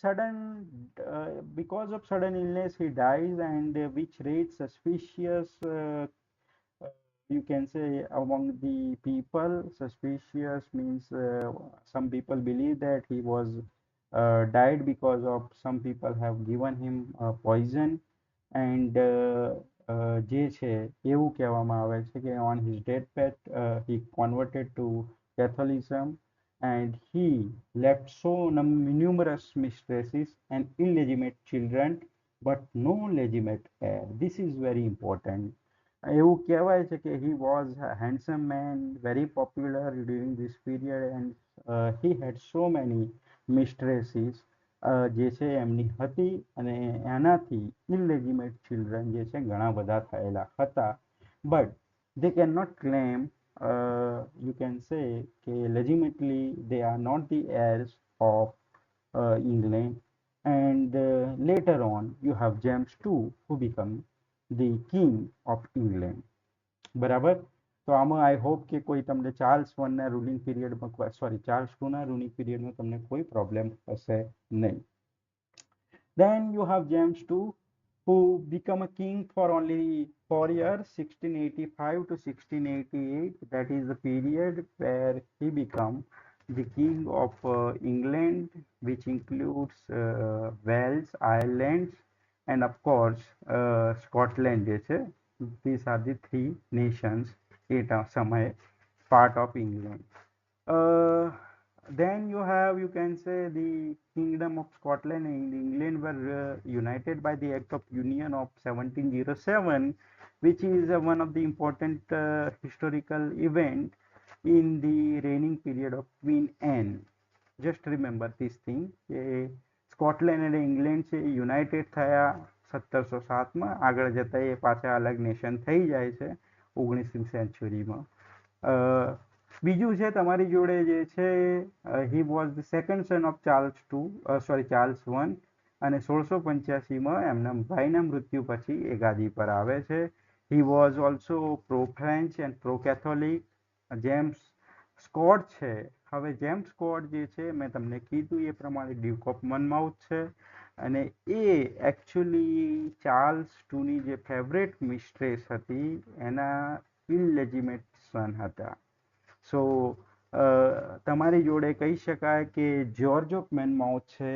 Sudden because of sudden illness he dies, and which raised suspicious you can say among the people. Suspicious means some people believe that he was died because of some people have given him poison, and જે છે એવું કહેવામાં આવે છે કે on his deathbed he converted to Catholicism, and he left so numerous mistresses and illegitimate children but no legitimate heir. This is very important. એવું કહેવાય છે કે he was a handsome man, very popular during this period, and he had so many mistresses જે છે એમની હતી અને એનાથી ઇલેજિમેટ ચિલ્ડ્રન જે છે ઘણા બધા થયેલા હતા. But they cannot claim you can say કે legitimately they are not the heirs of England, and later on you have James II who become the king of England. બરાબર. તો આમાં આઈ હોપ કે કોઈ તમને ચાર્લ્સ વનના રૂલિંગ પીરિયડમાં ચાર્લ્સ ટુના રૂલિંગ પીરિયડમાં તમને કોઈ problem હશે નહીં. Then you have James II who become a king for only 4 years, 1685 to 1688. That is the period where he become the king of England, which includes Wales, Ireland, and of course Scotland જે છે. These are the three nations એ સમયે part of England. Then you have, you can say, the Kingdom of Scotland and England were united by the Act of Union of 1707, which is one of the important historical event in the reigning period of Queen Anne. Just remember this thing કે Scotland અને England છે એ United થયા 1707માં. આગળ જતા એ પાછા અલગ nation થઈ જાય છે 19મી સેન્ચુરીમાં. બીજું છે તમારી જોડે જે છે, he was the second son of Charles 1, અને 1685માં એમના ભાઈના મૃત્યુ પછી એ ગાદી પર આવે છે. He was also pro French and pro Catholic. James Scott છે, હવે જેમ્સ સ્કોટ જે છે મેં તમને કીધું એ પ્રમાણે ડ્યુક ઓફ મનમાઉથ છે, અને એ એકચ્યુઅલી ચાર્લ્સ 2ની જે ફેવરેટ મિસ્ટ્રેસ હતી એના ઇલલેજિમેટ સન હતા. સો તમારી જોડે કહી શકાય કે જ્યોર્જ ઓફ મેનમાઉથ છે,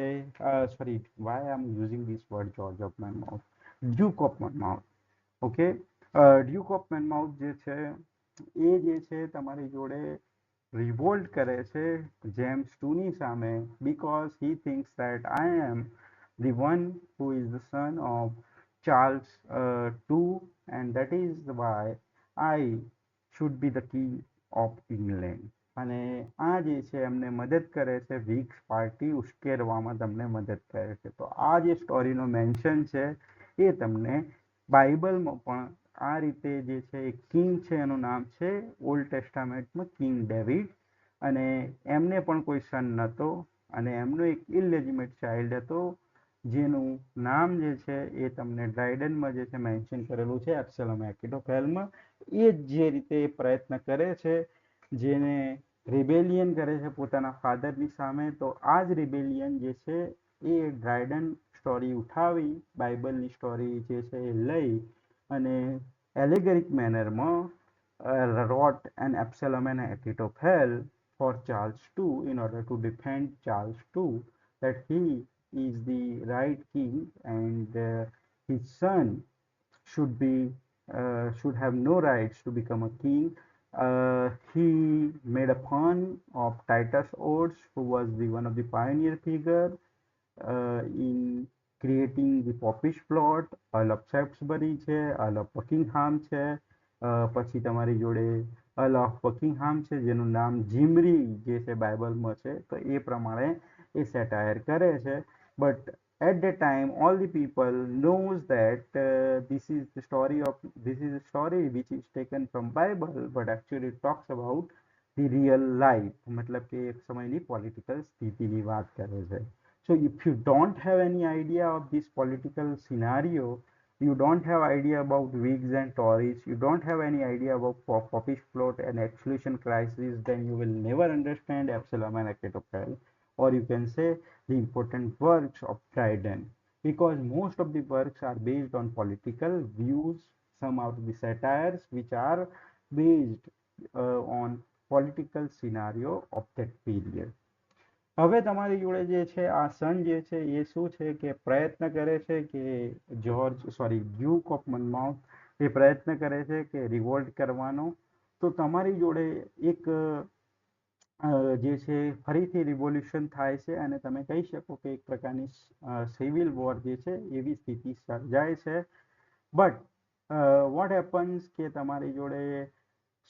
sorry, why I am using this word George of Monmouth, duke of Monmouth. Okay, duke of Monmouth જે છે એ જે છે તમારી જોડે રિવોલ્ટ કરે છે જેમ્સ 2ની સામે, because he thinks that I am the one who is the son of Charles 2, and that is why I should be the king of England. અને આ જે છે એમને મદદ કરે છે, વિગ્સ પાર્ટી ઉશ્કેરવામાં તમને મદદ કરે છે. તો આ જે સ્ટોરીનો મેન્શન છે એ તમને બાઇબલમાં પણ આ રીતે જે છે, એક કિંગ છે એનું નામ છે ઓલ્ડ ટેસ્ટામેન્ટમાં કિંગ ડેવિડ, અને એમને પણ કોઈ સન નહોતો, અને એમનો એક ઇલેજિમેટ ચાઇલ્ડ હતો જેનું નામ જે છે એ તમને ડ્રાઇડનમાં જે છે મેન્શન કરેલું છે એબ્સેલોમ એકિટોફેલમાં. એ જ જે રીતે પ્રયત્ન કરે છે, જેને રિબેલિયન કરે છે પોતાના ફાધરની સામે. તો આ જ રિબેલિયન જે છે એ ડ્રાઇડન સ્ટોરી ઉઠાવી, બાઇબલની સ્ટોરી જે છે એ લઈ અને એલિગરિક મેનરમાં wrote an Absalom and Ahithophel for Charles 2 in order to defend Charles 2 that he is the right king, and his son should have no rights to become a king. He made a fun of Titus Oates, who was the one of the pioneer figure in creating the popish plot. Earl of Shaftesbury છે, Earl of Buckingham છે, પછી તમારી જોડે Earl of Buckingham છે જેનું નામ જીમરી જે છે બાઇબલમાં છે, તો એ પ્રમાણે એ સેટાયર કરે છે. But at that time all the people knows that this is a story which is taken from Bible, but actually it talks about the real life. मतलब કે એક સમયની પોલિટિકલ સ્થિતિની વાત કરે છે. So if you don't have any idea of this political scenario, you don't have idea about Whigs and Tories, you don't have any idea about popish plot and exclusion crisis, then you will never understand Absalom and Ahithophel, or you can say the important works of Dryden, because most of the works are based on political views. Some are the satires which are based on political scenario of that period. હવે તમારી જોડે જે છે આ સન જે છે એ શું છે કે પ્રયત્ન કરે છે કે ડ્યુક ઓફ મનમાઉથ એ પ્રયત્ન કરે છે કે રિવોલ્ટ કરવાનો. તો તમારી જોડે એક જે છે ફરીથી રિવોલ્યુશન થાય છે, અને તમે કહી શકો કે એક પ્રકારની સિવિલ વોર જે છે એવી સ્થિતિ સર્જાય છે. બટ વોટ હેપન્સ કે તમારી જોડે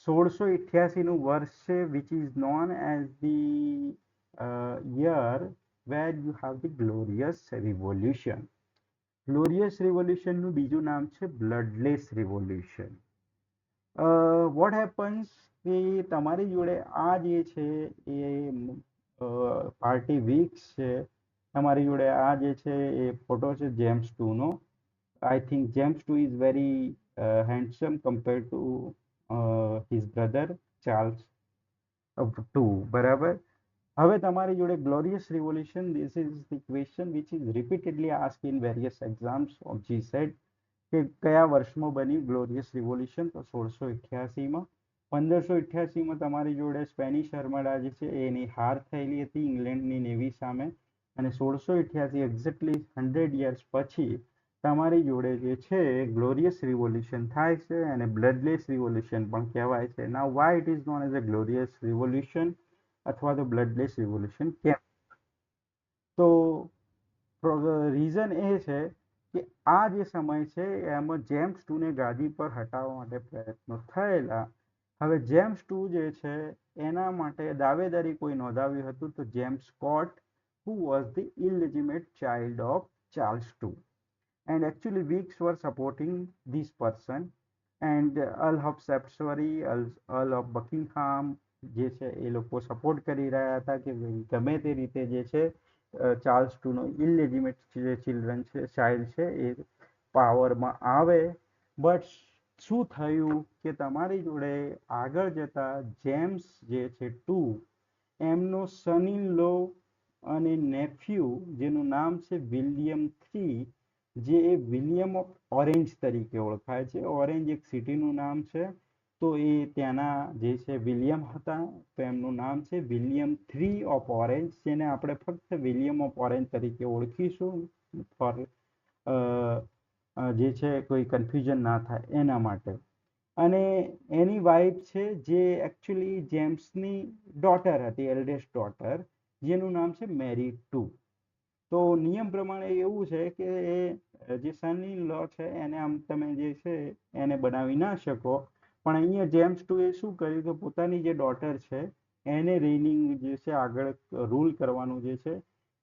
1688નું વર્ષ છે, which is known as the year where you have the glorious revolution. Glorious રિવોલ્યુશનનું બીજું નામ છે બ્લડલેસ રિવોલ્યુશન. વોટ હેપન્સ કે તમારી જોડે આ જે છે એ પાર્ટી વીક્સ છે, તમારી જોડે આ જે છે એ ફોટો છે James 2નો. I think James 2 is very handsome compared to his brother Charles 2. બરાબર. હવે તમારી જોડે glorious revolution, this is the question which is repeatedly asked in various exams of GSET, કે કયા વર્ષમાં બન્યું ગ્લોરિયસ રિવોલ્યુશન? તો 1688માં. 1588માં તમારી જોડે સ્પેનિશ આર્મડા જે છે એની હાર થયેલી હતી ઇંગ્લેન્ડની નેવી સામે, અને 1688 એક્ઝેક્ટલી 100 years પછી તમારી જોડે જે છે ગ્લોરિયસ રિવોલ્યુશન થાય છે, અને બ્લડલેસ રિવોલ્યુશન પણ કહેવાય છે. Now why it is known as a glorious revolution? અથવા તો બ્લડલેસ રિવોલ્યુશન કેમ? તો રીઝન એ છે કે આ જે સમય છે એમાં જેમ્સ ટુને ગાદી પર હટાવવા માટે પ્રયત્નો થયેલા. હવે જેમ્સ ટુ જે છે એના માટે દાવેદારી કોઈ નોંધાવ્યું હતું તો James Scott, who was the illegitimate child of Charles II. And actually Whigs were supporting this person, and Earl of Shaftesbury, Earl of Buckingham જે છે એ લોકો સપોર્ટ કરી રહ્યા હતા કે ગમે તે રીતે જે છે ચાર્લ્સ ટુ નો ઇલેજિટિમેટ જે ચિલ્ડ્રન છે, ચાઇલ્ડ છે, એ પાવરમાં આવે. બટ શું થયું કે તમારી જોડે આગળ જતા જેમ્સ જે છે ટુ, એમનો સન ઇન લો અને નેફ્યુ જેનું નામ છે વિલિયમ III, જે વિલિયમ ઓફ ઓરેન્જ તરીકે ઓળખાય છે. ઓરેન્જ એક સિટીનું નામ છે. તો એ ત્યાંના જે છે વિલિયમ હતા, તો એમનું નામ છે વિલિયમ III ઓફ ઓરેન્જ, જેને આપણે ફક્ત વિલિયમ ઓફ ઓરેન્જ તરીકે ઓળખીશું ફોર જે છે કોઈ કન્ફ્યુઝન ના થાય એના માટે. અને એની વાઇફ છે જે એકચ્યુઅલી જેમ્સની ડોટર હતી, એલ્ડેસ્ટ ડોટર, જેનું નામ છે મેરી ટુ. તો નિયમ પ્રમાણે એવું છે કે જે સન ઇન લો છે એને આમ તમે જે છે એને બનાવી ના શકો. પણ અહીંયા જેમ્સ ટુ એ શું કર્યું કે પોતાની જે ડોટર છે એને રેનિંગ જે છે આગળ રૂલ કરવાનું જે છે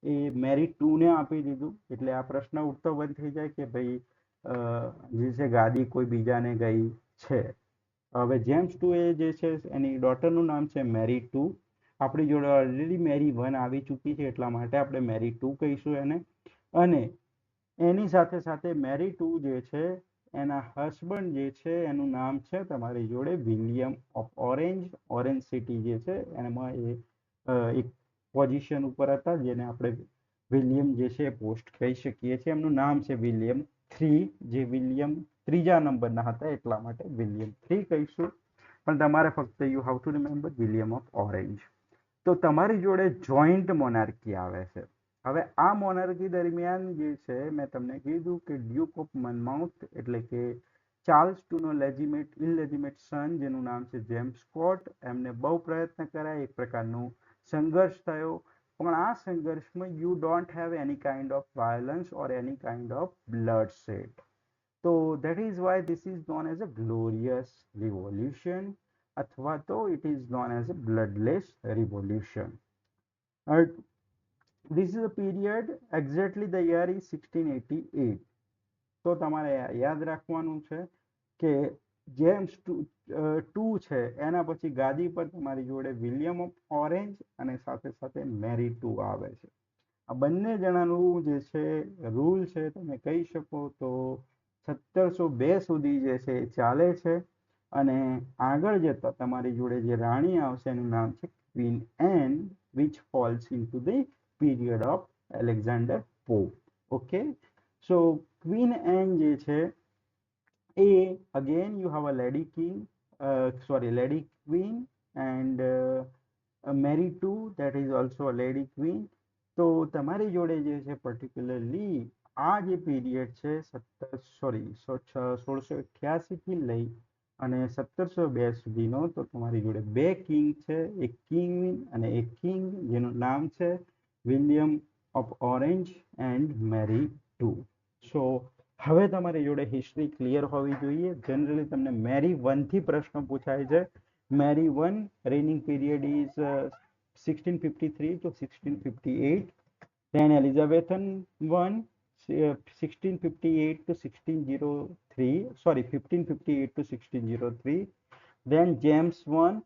એ મેરી ટુને આપી દીધું. એટલે આ પ્રશ્ન ઉઠતો બંધ થઈ જાય કે ભાઈ જે છે ગાદી કોઈ બીજાને ગઈ છે. હવે જેમ્સ ટુ એ જે છે એની ડોટરનું નામ છે મેરી ટુ. આપણી જોડે ઓલરેડી મેરી વન આવી ચૂકી છે એટલા માટે આપણે મેરી ટુ કહીશું એને. અને એની સાથે સાથે મેરી ટુ જે છે એના હસબન્ડ જે છે એનું નામ છે તમારી જોડે William of orange. Orange city જે છે એમાં એ એક પોઝિશન ઉપર હતા જેને આપણે વિલિયમ જે છે પોસ્ટ કહી શકીએ છીએ. એમનું નામ છે વિલિયમ III, જે વિલિયમ ત્રીજા નંબરના હતા એટલા માટે વિલિયમ III કહીશું. પણ તમારે ફક્ત you how two remember William of orange. તો તમારી જોડે જોઈન્ટ મોનાર્કી આવે છે. હવે આ મોનાર્કી દરમિયાન જે છે મેં તમને કીધું કે ડ્યુક ઓફ મનમાઉથ એટલે કે ચાર્લ્સ ટુનો ઇલેજિટિમેટ સન જેનું નામ છે જેમ્સ સ્કોટ, એમને બહુ પ્રયત્ન કર્યા, એક પ્રકારનું સંઘર્ષ થયો. પણ આ સંઘર્ષમાં you don't have any kind of violence or any kind of blood set. તો that is why this is known as a glorious revolution, અથવા તો it is known as a bloodless revolution. This is a period, exactly the year is 1688. તો તમારે યાદ રાખવાનું છે કે James two છે એના પછી ગાદી પર તમારી જોડે વિલિયમ ઓફ ઓરેન્જ અને સાથે સાથે મેરી ટુ આવે છે. આ બંને જણાનું જે છે રૂલ છે તમે કહી શકો તો 1702 સુધી જે છે એ ચાલે છે. અને આગળ જતા તમારી જોડે જે રાણી આવશે એનું નામ છે queen Anne, which falls into the period of Alexander Pope. Okay, so Queen Anne જે છે એ again you have a lady king, lady queen, and Mary II, that is also a lady queen. તો તમારી જોડે જે છે particularly આ જે period છે 1688 થી લઈ અને 1702 સુધીનો, તો તમારી જોડે બે કિંગ છે, એક કિંગ અને એક કિંગ જેનું નામ છે William of Orange and Mary two. So હવે તમારી જોડે હિસ્ટ્રી ક્લિયર હોવી જોઈએ. જનરલી તમને મેરી વન થી પ્રશ્ન પૂછાય છે. મેરી one reigning period is 1653 to 1658. Then Elizabethan one 1658 to 1603. Sorry, 1558 to 1603. Then James one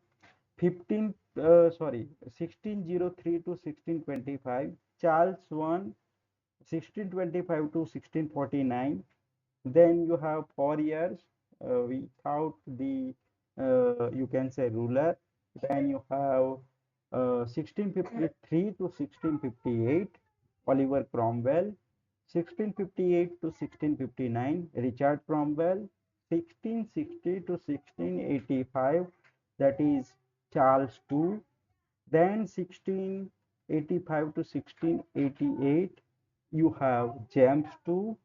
1603 to 1625. Charles one 1625 to 1649. Then you have 4 years without the you can say ruler. Then you have 1653 to 1658 Oliver Cromwell. 1658 to 1659 Richard Cromwell. 1660 to 1685 that is Charles II. Then 1685 to 1688 you have James II.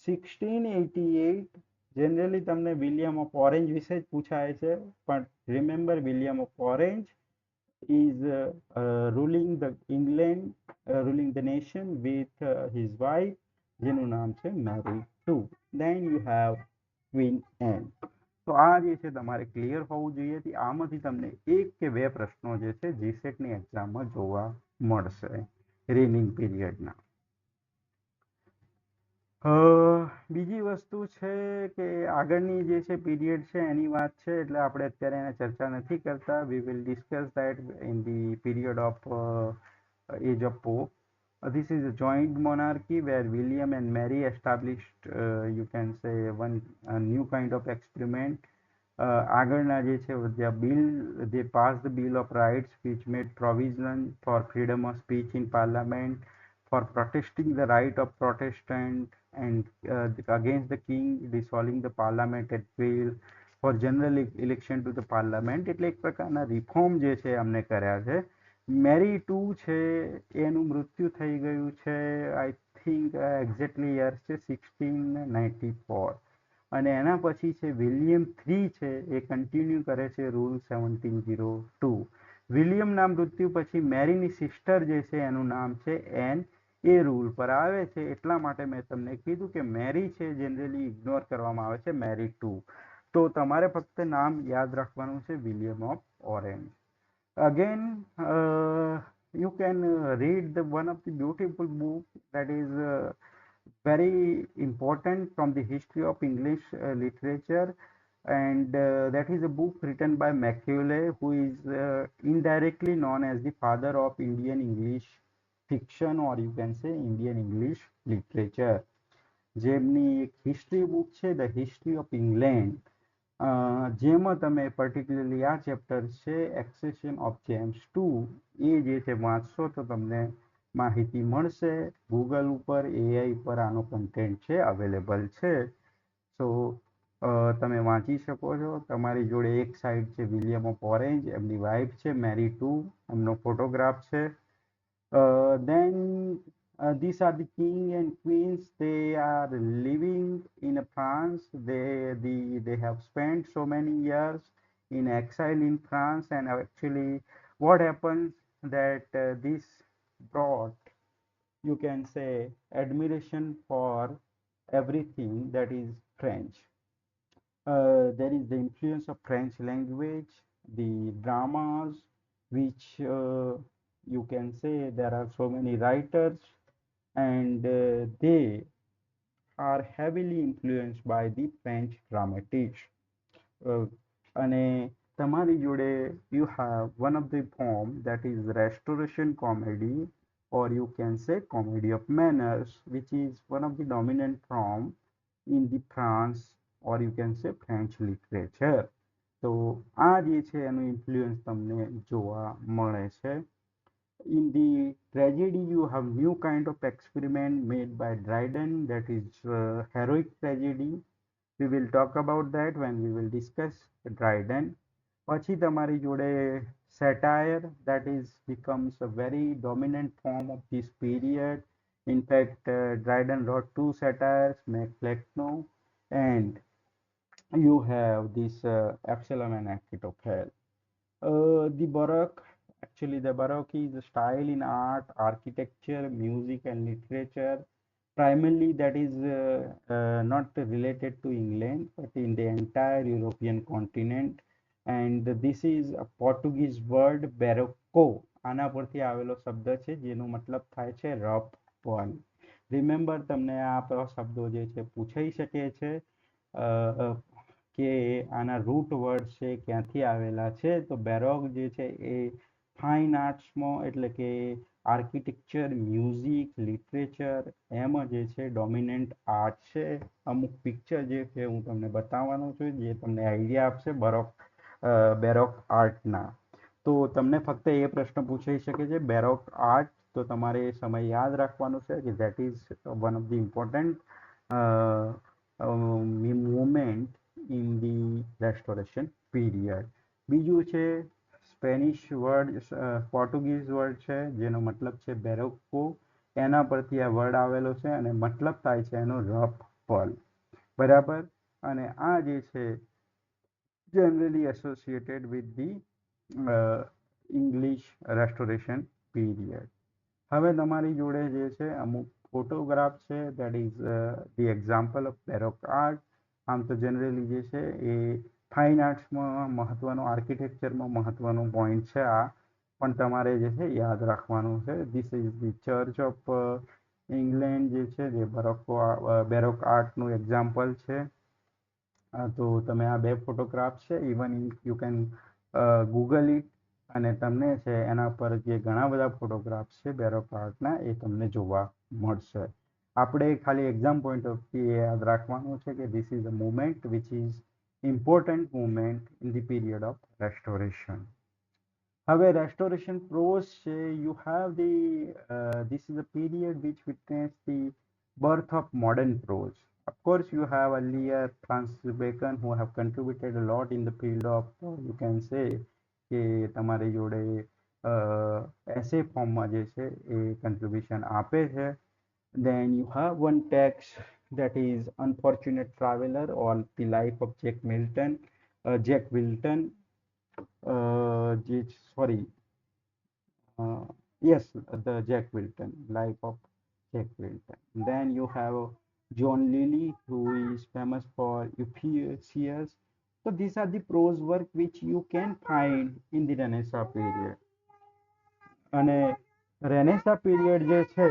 1688 generally તમને William of orange વિશે જ પૂછાય છે, પણ remember William of orange is ruling the nation with his wife, જેનું નામ છે મેરી two. Then you have Queen Anne. તો આ જે છે તમારે ક્લિયર હોવું જોઈએ. આમાંથી તમને એક કે બે પ્રશ્નો જે છે જીસેટની એક્ઝામમાં જોવા મળશે રેનિંગ પીરિયડના. બીજી વસ્તુ છે કે આગળની જે છે પીરિયડ છે એની વાત છે, એટલે આપણે અત્યારે એને ચર્ચા નથી કરતા. We will discuss that in the period of age of Pope. This is a joint monarchy where William and Mary established, you can say, a new kind of experiment. આગળના જે છે they passed the Bill of Rights which made provision for freedom of speech in parliament, for protesting the right of Protestant and against the king, dissolving the parliament at will, for general election to the parliament. એટલે એક પ્રકારના reform જે છે અમને કર્યા છે. મેરી two છે એનું મૃત્યુ થઈ ગયું છે આઈ થિંક એક્ઝેક્ટલી યર છે 1694, અને એના પછી છે વિલિયમ થ્રી છે એ કન્ટિન્યુ કરે છે રૂલ 1702. વિલિયમના મૃત્યુ પછી મેરીની સિસ્ટર જે છે એનું નામ છે એન, એ રૂલ પર આવે છે. એટલા માટે મેં તમને કીધું કે મેરી છે જનરલી ઇગ્નોર કરવામાં આવે છે મેરી ટુ. તો તમારે ફક્ત નામ યાદ રાખવાનું છે William of orange. Again, you can read one of the beautiful book that is very important from the history of English literature, and that is a book written by Macaulay, who is indirectly known as the father of Indian English fiction, or you can say Indian English literature. જેમની એક history book છે the history of England, જેમાં તમે particularly આ chapter છે accession of James two, એ જે છે વાંચશો તો તમને માહિતી મળશે. ગૂગલ ઉપર એઆઈ પર આનો કન્ટેન્ટ છે અવેલેબલ છે. સો તમે વાંચી શકો છો. તમારી જોડે એક સાઈડ છે વિલિયમ ઓફ ઓરેન્જ, એમની વાઇફ છે મેરી ટુ, એમનો ફોટોગ્રાફ છે. Then these are the king and queens. They are living in France. They have spent so many years in exile in France, and actually, what happens that this brought, you can say, admiration for everything that is French. There is the influence of French language, the dramas, which you can say there are so many writers, and they are heavily influenced by the French dramatists. અને તમારી જોડે you have one of the form that is restoration comedy, or you can say comedy of manners, which is one of the dominant form in the France, or you can say French literature. તો આ જે છે એનું influence તમને જોવા મળે છે. In the tragedy, you have new kind of experiment made by Dryden, that is heroic tragedy. We will talk about that when we will discuss Dryden. પછી તમારી જોડે satire, that is becomes a very dominant form of this period. In fact, Dryden wrote two satires, Macbeth, and you have this Absalom and Achitophel. The Baroque, actually the Baroque is a style in art, architecture, music and literature. Primarily that is not related to England, but in the entire European continent. And this is a Portuguese word barroco. આના પરથી આવેલો શબ્દ છે જેનો મતલબ થાય છે rough પન. રિમેમ્બર તમને આ શબ્દો જે છે પૂછાઈ શકે છે કે આના રૂટ વર્ડ છે ક્યાંથી આવેલા છે. તો બેરોક જે છે એ ફાઇન આર્ટ્સમાં, એટલે કે આર્કિટેક્ચર, મ્યુઝિક, લિટરેચર, એમાં જે છે ડોમિનન્ટ આર્ટ છે. અમુક પિક્ચર જે છે હું તમને બતાવવાનો છું જે તમને આઈડિયા આપશે બેરોક આર્ટના. તો તમને ફક્ત એ પ્રશ્ન પૂછાઈ શકે છે બેરોક આર્ટ, તો તમારે એ સમય યાદ રાખવાનું છે કે that is one of the important movement in the restoration period. બીજું છે સ્પેનિશ વર્ડ, પોર્ટુગીઝ વર્ડ છે જેનો મતલબ છે બેરોકો. એના પરથી આ વર્ડ આવેલો છે અને મતલબ થાય છે એનો રફ પલ. બરાબર. અને આ જે છે generally associated with the English restoration period. હવે તમારી જોડે જે છે અમુક ફોટોગ્રાફ છે, that is the example of baroque art. આમ તો જનરલી જે છે એ ફાઇન આર્ટ્સમાં મહત્વનો, આર્કિટેક્ચરમાં મહત્વનો પોઈન્ટ છે આ, પણ તમારે જે છે યાદ રાખવાનું છે. This is the church of England જે છે, જે બેરોક આર્ટનું એક્ઝામ્પલ છે. તો તમે આ બે ફોટોગ્રાફ છે, even you can Google it, અને તમને છે એના પર જે ઘણા બધા ફોટોગ્રાફ્સ છે બેરોક આર્ટના, એ તમને જોવા મળશે. આપણે ખાલી એક્ઝામ પોઈન્ટ ઓફ વ્યૂ યાદ રાખવાનું છે કે this is a movement which is important movement in the period of restoration. હવે રેસ્ટોરેશન પ્રોઝ છે, you have the this is a period which witnessed the birth of modern prose. Of course, you have earlier Francis Bacon who have contributed a lot in the field of, you can say કે તમારી જોડે એસે ફોર્મમાં જે છે એ contribution આપે છે. Then you have one text that is Unfortunate Traveler or the Life of Jack Milton. Jack Wilton, sorry, yes, the Jack Wilton, Life of Jack Wilton. Then you have John Lilly, who is famous for Euphues. So these are the prose work which you can find in the Renaissance period. અને Renaissance period જે છે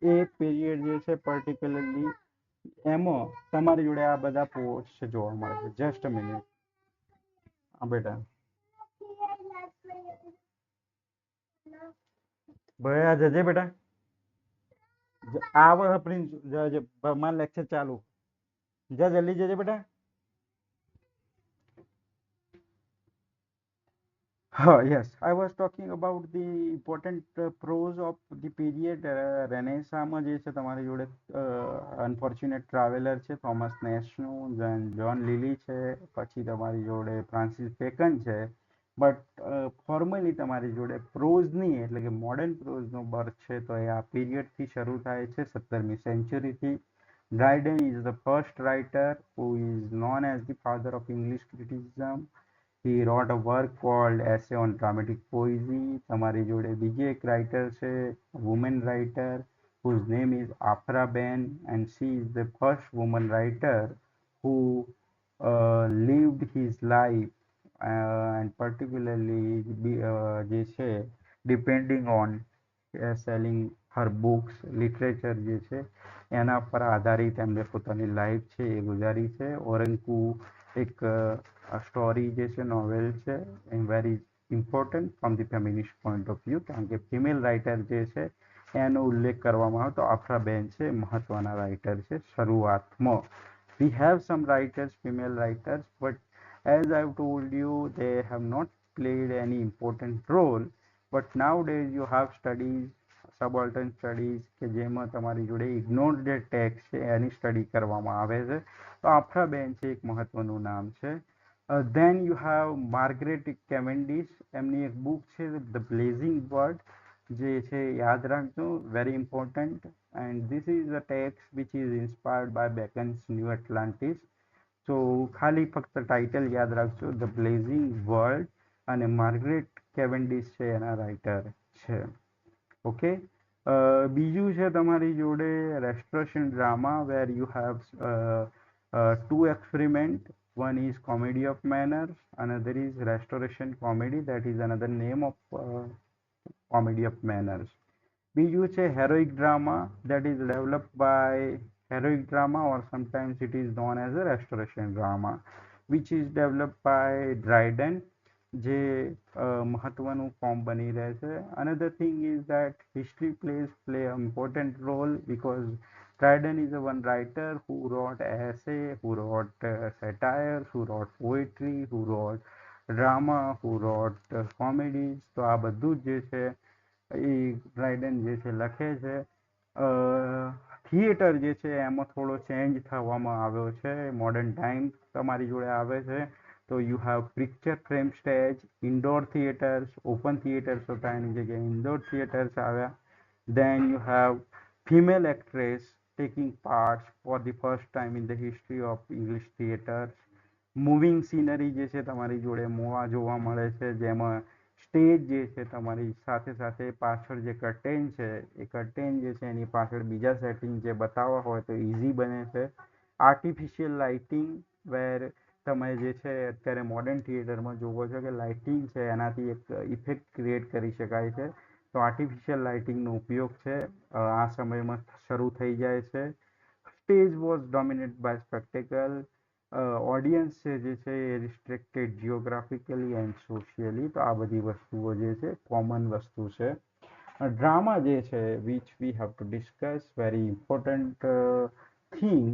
એ period જે છે particularly એમાં તમારી જોડે આ બધા પોસ્ટ જોવા મળે છે. જસ્ટ અ મિનિટ, હા બેટા, ભાઈ આ જજે બેટા, આ પ્રિન્સ મારા લેક્ચર ચાલુ, જા જલ્દી જજે બેટા. Yes, I was talking about the important prose of the period Renaissance જે છે તમારી જોડે અનફોર્ચ્યુનેટ ટ્રાવેલર છે થોમસ નેશનું, જ્હોન લીલી છે, પછી તમારી જોડે ફ્રાન્સિસ બેકન છે. બટ ફોર્મલી તમારી જોડે પ્રોઝની એટલે કે મોડર્ન પ્રોઝનો બર્થ છે તો એ આ પીરિયડથી શરૂ થાય છે, 17મી સેન્ચુરીથી. Dryden is the first writer who is known as the father of English criticism. He wrote a work called Essay on Dramatic Poesy. તમારી જોડે બીજી એક રાઇટર છે, women writer, whose name is Afra Ben, and she is the first woman writer who lived his life and particularly જે છે depending on selling her books, literature જે છે એના પર આધારિત એમને પોતાની લાઈફ છે એ ગુજારી છે. ઓરંકુ એક સ્ટોરી જે છે, નોવેલ છે, a very important from the feminist point of view, કારણ કે ફિમેલ રાઇટર જે છે એનો ઉલ્લેખ કરવામાં આવે તો આફ્રાબેન છે મહત્વના રાઇટર છે શરૂઆતમાં. We have some writers, female writers, but as I've told you, they have not played any important role. But nowadays you have studies, subaltern studies, કે જેમાં તમારી જોડે ઇગ્નોર્ડ જે ટેક્સ્ટ છે એની સ્ટડી કરવામાં આવે છે. તો આફ્રાબેન છે એક મહત્વનું નામ છે. Then you have Margaret Cavendish, એમની એક બુક છે ધ બ્લેઝિંગ વર્ડ, જે છે યાદ રાખજો, very important. And this is a text which is inspired by Bacon's New Atlantis. So ખાલી ફક્ત ટાઇટલ યાદ રાખજો, ધ બ્લેઝિંગ વર્લ્ડ, અને માર્ગરેટ કેવેન્ડિશ છે એના રાઇટર છે. ઓકે, બીજું છે તમારી જોડે restoration drama, where you have two experiment. One is Comedy of Manners, another is Restoration Comedy, that is another name of Comedy of Manners. બીજું છે heroic drama, that is developed by heroic drama, or sometimes it is known as a restoration drama, which is developed by Dryden, જે મહત્વનું form બની રહે છે. Another thing is that history play an important role because Dryden is a one writer who wrote essay, who wrote satire, who wrote poetry, who wrote drama, who wrote comedies. તો આ બધું જ જે છે એ ડ્રાયડન જે છે લખે છે. થિયેટર જે છે એમાં થોડો ચેન્જ થવામાં આવ્યો છે, મોડર્ન ટાઈમ તમારી જોડે આવે છે. તો you have picture frame stage, indoor theatres, open theatres હતા એની જગ્યાએ ઇન્ડોર થિયેટર્સ આવ્યા. Then you have female actress taking parts for the first time in the history of English theatres. Moving scenery જે છે તમારી જોડે મોવા જોવા મળે છે, જેમાં સ્ટેજ જે છે તમારી સાથે સાથે પાછળ જે કર્ટેન છે એ કર્ટેન જે છે એની પાછળ બીજા સેટિંગ જે બતાવવા હોય તો ઇઝી બને છે. આર્ટિફિશિયલ લાઇટિંગ વેર તમે જે છે અત્યારે મોડર્ન થિયેટરમાં જોવો છો કે લાઇટિંગ છે એનાથી એક ઇફેક્ટ ક્રિએટ કરી શકાય છે. તો આર્ટિફિશિયલ લાઇટિંગનો ઉપયોગ છે આ સમયમાં શરૂ થઈ જાય છે. Stage was dominate by spectacle. Audience છે જે છે એ રિસ્ટ્રિક્ટેડ જિયોગ્રાફિકલી એન્ડ સોશિયલી. તો આ બધી વસ્તુઓ જે છે કોમન વસ્તુ છે. ડ્રામા જે છે which we have to discuss very important thing.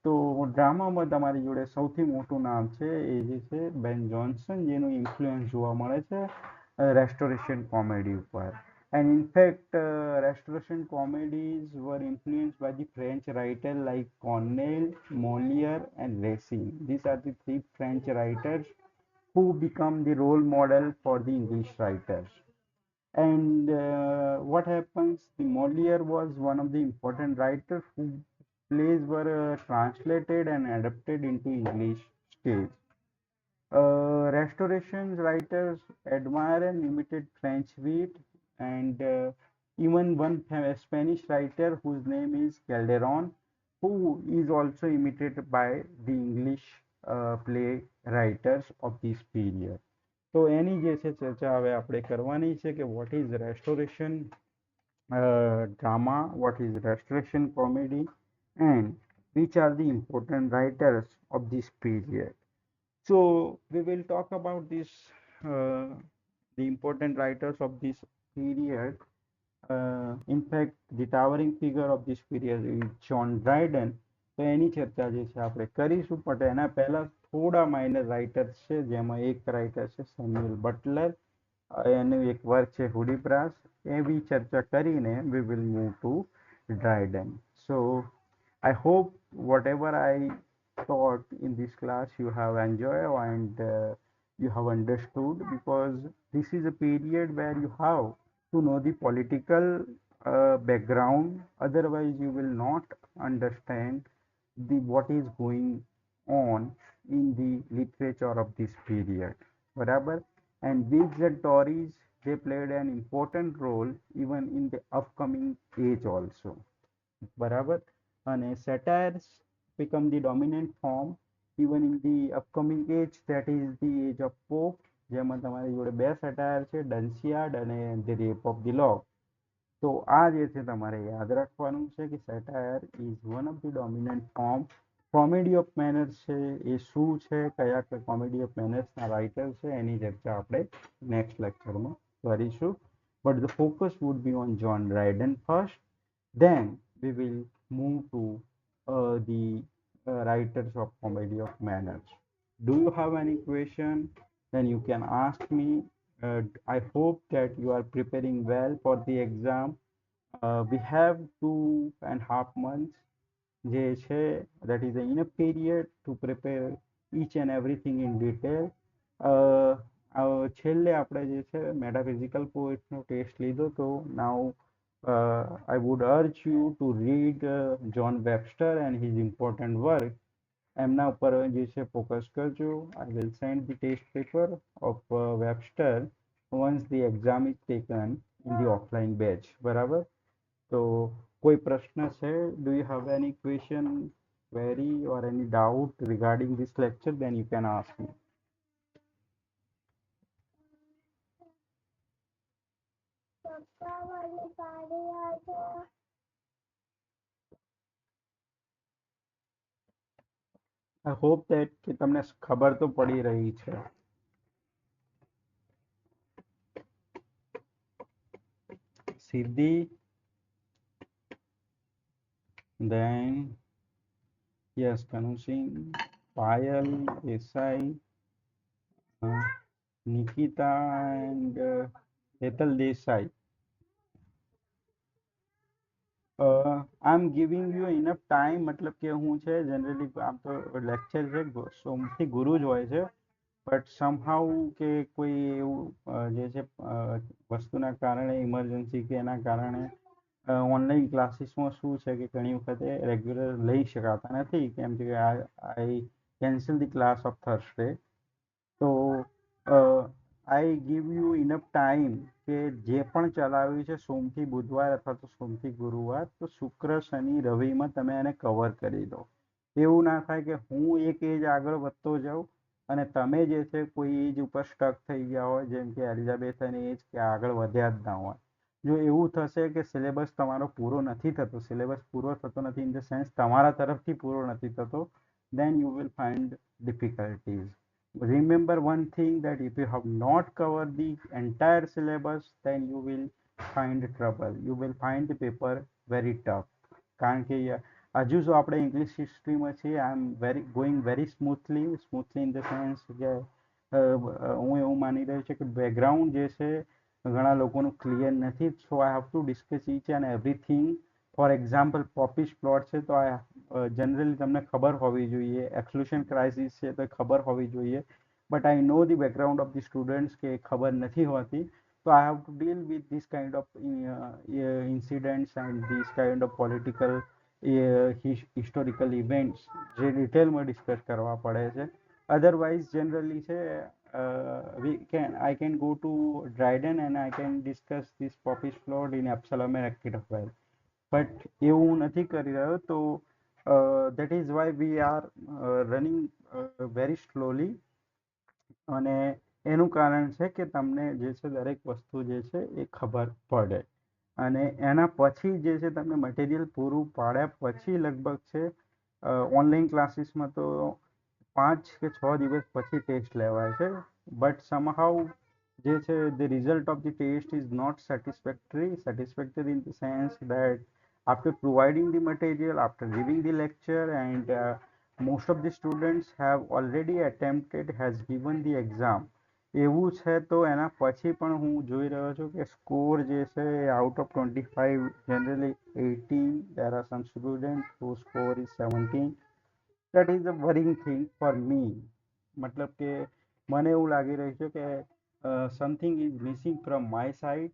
તો ડ્રામામાં તમારી જોડે સૌથી મોટું નામ છે એ જે છે બેન જોન્સન, જેનું ઇન્ફ્લુઅન્સ જોવા મળે છે રેસ્ટોરેશન કોમેડી ઉપર. And in fact, Restoration comedies were influenced by the French writers like Corneille, Molière, and Racine. These are the three French writers who become the role model for the English writers. And what happens? The Molière was one of the important writers whose plays were translated and adapted into English stage. Restoration writers admire and imitate French wit, and even one Spanish writer whose name is Calderon, who is also imitated by the English play writers of this period. તો એની જે છે ચર્ચા હવે આપણે કરવાની છે કે what is restoration drama, what is restoration comedy, and which are the important writers of this period. So we will talk about this, uh, the important writers of this period. In fact, the towering figure of this period is John Dryden. તો એની ચર્ચા જે છે આપણે કરીશું, પણ એના પહેલા થોડા માઇનર રાઇટર્સ છે, જેમાં એક રાઇટર છે સેમ્યુઅલ બટલર, એનું એક વર્ક છે હુડીબ્રાસ. એવી ચર્ચા કરીને we will move to Dryden. So I hope whatever I taught in this class you have enjoyed and you have understood, because this is a period where you have to know the political background. Otherwise you will not understand the what is going on in the literature of this period. બરાબર. And Whigs and Tories, they played an important role even in the upcoming age also. બરાબર. અને satires become the dominant form even in the upcoming age, that is the age of Pope, જેમાં તમારી જોડે બે satire છે, ડન્સિયાડ અને the rape of the lock. તો આ જે છે તમારે યાદ રાખવાનું છે કે satire is one of the dominant form. Comedy of manners છે એ શું છે, કયા કોમેડી ઓફ મેનર્સના રાઇટર છે, એની ચર્ચા આપણે નેક્સ્ટ લેક્ચરમાં કરીશું. But the focus would be on John Dryden first, then we will move to the writers of comedy of manners. Do you have any question? Then you can ask me. I hope that you are preparing well for the exam. We have 2.5 months જે છે, that is the enough period to prepare each and everything in detail. છેલ્લે આપણે જે છે મેટાફિઝિકલ પોએટ્સનો test લીધો તો now I would urge you to read John Webster and his important work. એમના ઉપર જે છે ફોકસ કરજો. I will send the test paper of Webster once the exam is taken in the offline batch. બરાબર. તો કોઈ પ્રશ્ન છે? Do you have any question, query or any doubt regarding this lecture? Then you can ask me. I hope that કે તમને ખબર તો પડી રહી છે. સિદ્ધિ, then yes, Kanu Singh, Payal, Desai, Nikita and Hetal Desai. I'm giving you enough time. મતલબ કે હું છે જનરલી આમ તો લેક્ચર છે સોમથી ગુરુ જ હોય છે, બટ સમહાઉ કે કોઈ એવું જે છે વસ્તુના કારણે ઇમરજન્સી કે એના કારણે ઓનલાઈન ક્લાસીસમાં શું છે કે ઘણી વખતે રેગ્યુલર લઈ શકાતા નથી, કેમ કે I cancel the class of Thursday. તો I give you enough time કે જે પણ ચલાવ્યું છે સોમથી બુધવાર અથવા તો સોમથી ગુરુવાર, તો શુક્ર શનિ રવિમાં તમે એને કવર કરી દો. એવું ના થાય કે હું એક એજ આગળ વધતો જાઉં અને તમે જે છે કોઈ એજ ઉપર સ્ટક થઈ ગયા હોય, જેમ કે એલિઝાબેથન એજ, કે આગળ વધ્યા જ ના હોય. જો એવું થશે કે સિલેબસ તમારો પૂરો નથી થતો, સિલેબસ પૂરો થતો નથી ઇન ધ સેન્સ તમારા તરફથી પૂરો નથી થતો, then you will find difficulties. Remember one thing, that if you have not covered the entire syllabus, then you will find trouble. You will find the paper very tough. કારણ કે હજુ જો આપણે ઇંગ્લિશ હિસ્ટ્રીમાં છીએ, I am going very smoothly in the sense કે હું એવું માની રહ્યો છું કે બેકગ્રાઉન્ડ જે છે ઘણા લોકોનું ક્લિયર નથી. So I have to discuss each and everything. For example Popish Plot છે, તો આ જનરલી તમને ખબર હોવી જોઈએ. એક્સક્લુશન ક્રાઇસિસ છે તો ખબર હોવી જોઈએ. But I know the background of the students કે ખબર નથી હોતી. So I have to deal with this kind of incidents and this kind of political historical events જે ડિટેલમાં ડિસ્કસ કરવા પડે છે. અધરવાઇઝ જનરલી છે I can go to Dryden and I can discuss this popish plot in Absalom and Achitophel. But એવું નથી કરી રહ્યો, તો that is why we are running very slowly. અને એનું કારણ છે કે તમને જે છે દરેક વસ્તુ જે છે એ ખબર પડે. અને એના પછી જે છે તમને મટીરિયલ પૂરું પાડ્યા પછી લગભગ છે ઓનલાઈન ક્લાસીસમાં તો 5 કે 6 દિવસ પછી ટેસ્ટ લેવાય છે. બટ સમહાઉ જે છે the result of the test is not satisfactory in the sense that after providing the material, after giving the lecture, and most of the students have already attempted, has given the exam. એવું છે તો એના પછી પણ હું જોઈ રહ્યો છું કે સ્કોર જે છે out of 25 generally 18, there are some students whose score is 17. that is a worrying thing for me. મતલબ કે મને એવું લાગી રહ્યું છે કે something is missing from my side.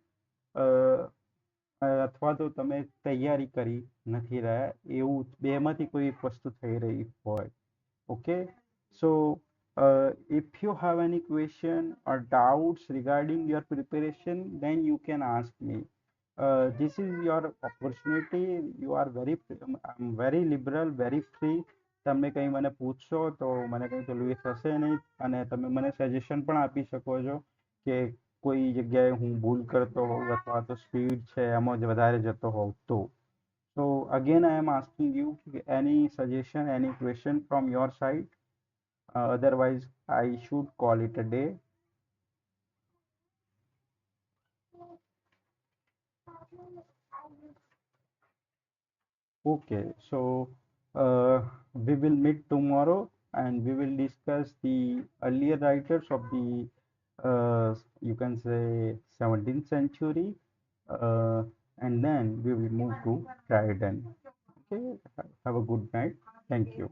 અથવા તો તમે તૈયારી કરી નથી રહ્યા, એવું બેમાંથી કોઈ એક વસ્તુ થઈ રહી હોય. Okay, so if you have any question or doubts regarding your preparation, then you can ask me. This is your opportunity. You are I'm very liberal, very free. તમે કંઈ મને પૂછશો તો મને કંઈ પેલું એ થશે નહીં, અને તમે મને સજેશન પણ આપી શકો છો કે કોઈ જગ્યાએ હું ભૂલ કરતો હોઉં અથવા તો સ્પીડ છે એમાં જ વધારે જતો હોઉં તો. So again, I am asking you any suggestion, any question from your side. Otherwise, I should call it a day. Okay, so we will meet tomorrow and we will discuss the earlier writers of the you can say 17th century, and then we will move to Dryden. Okay, have a good night. Thank you.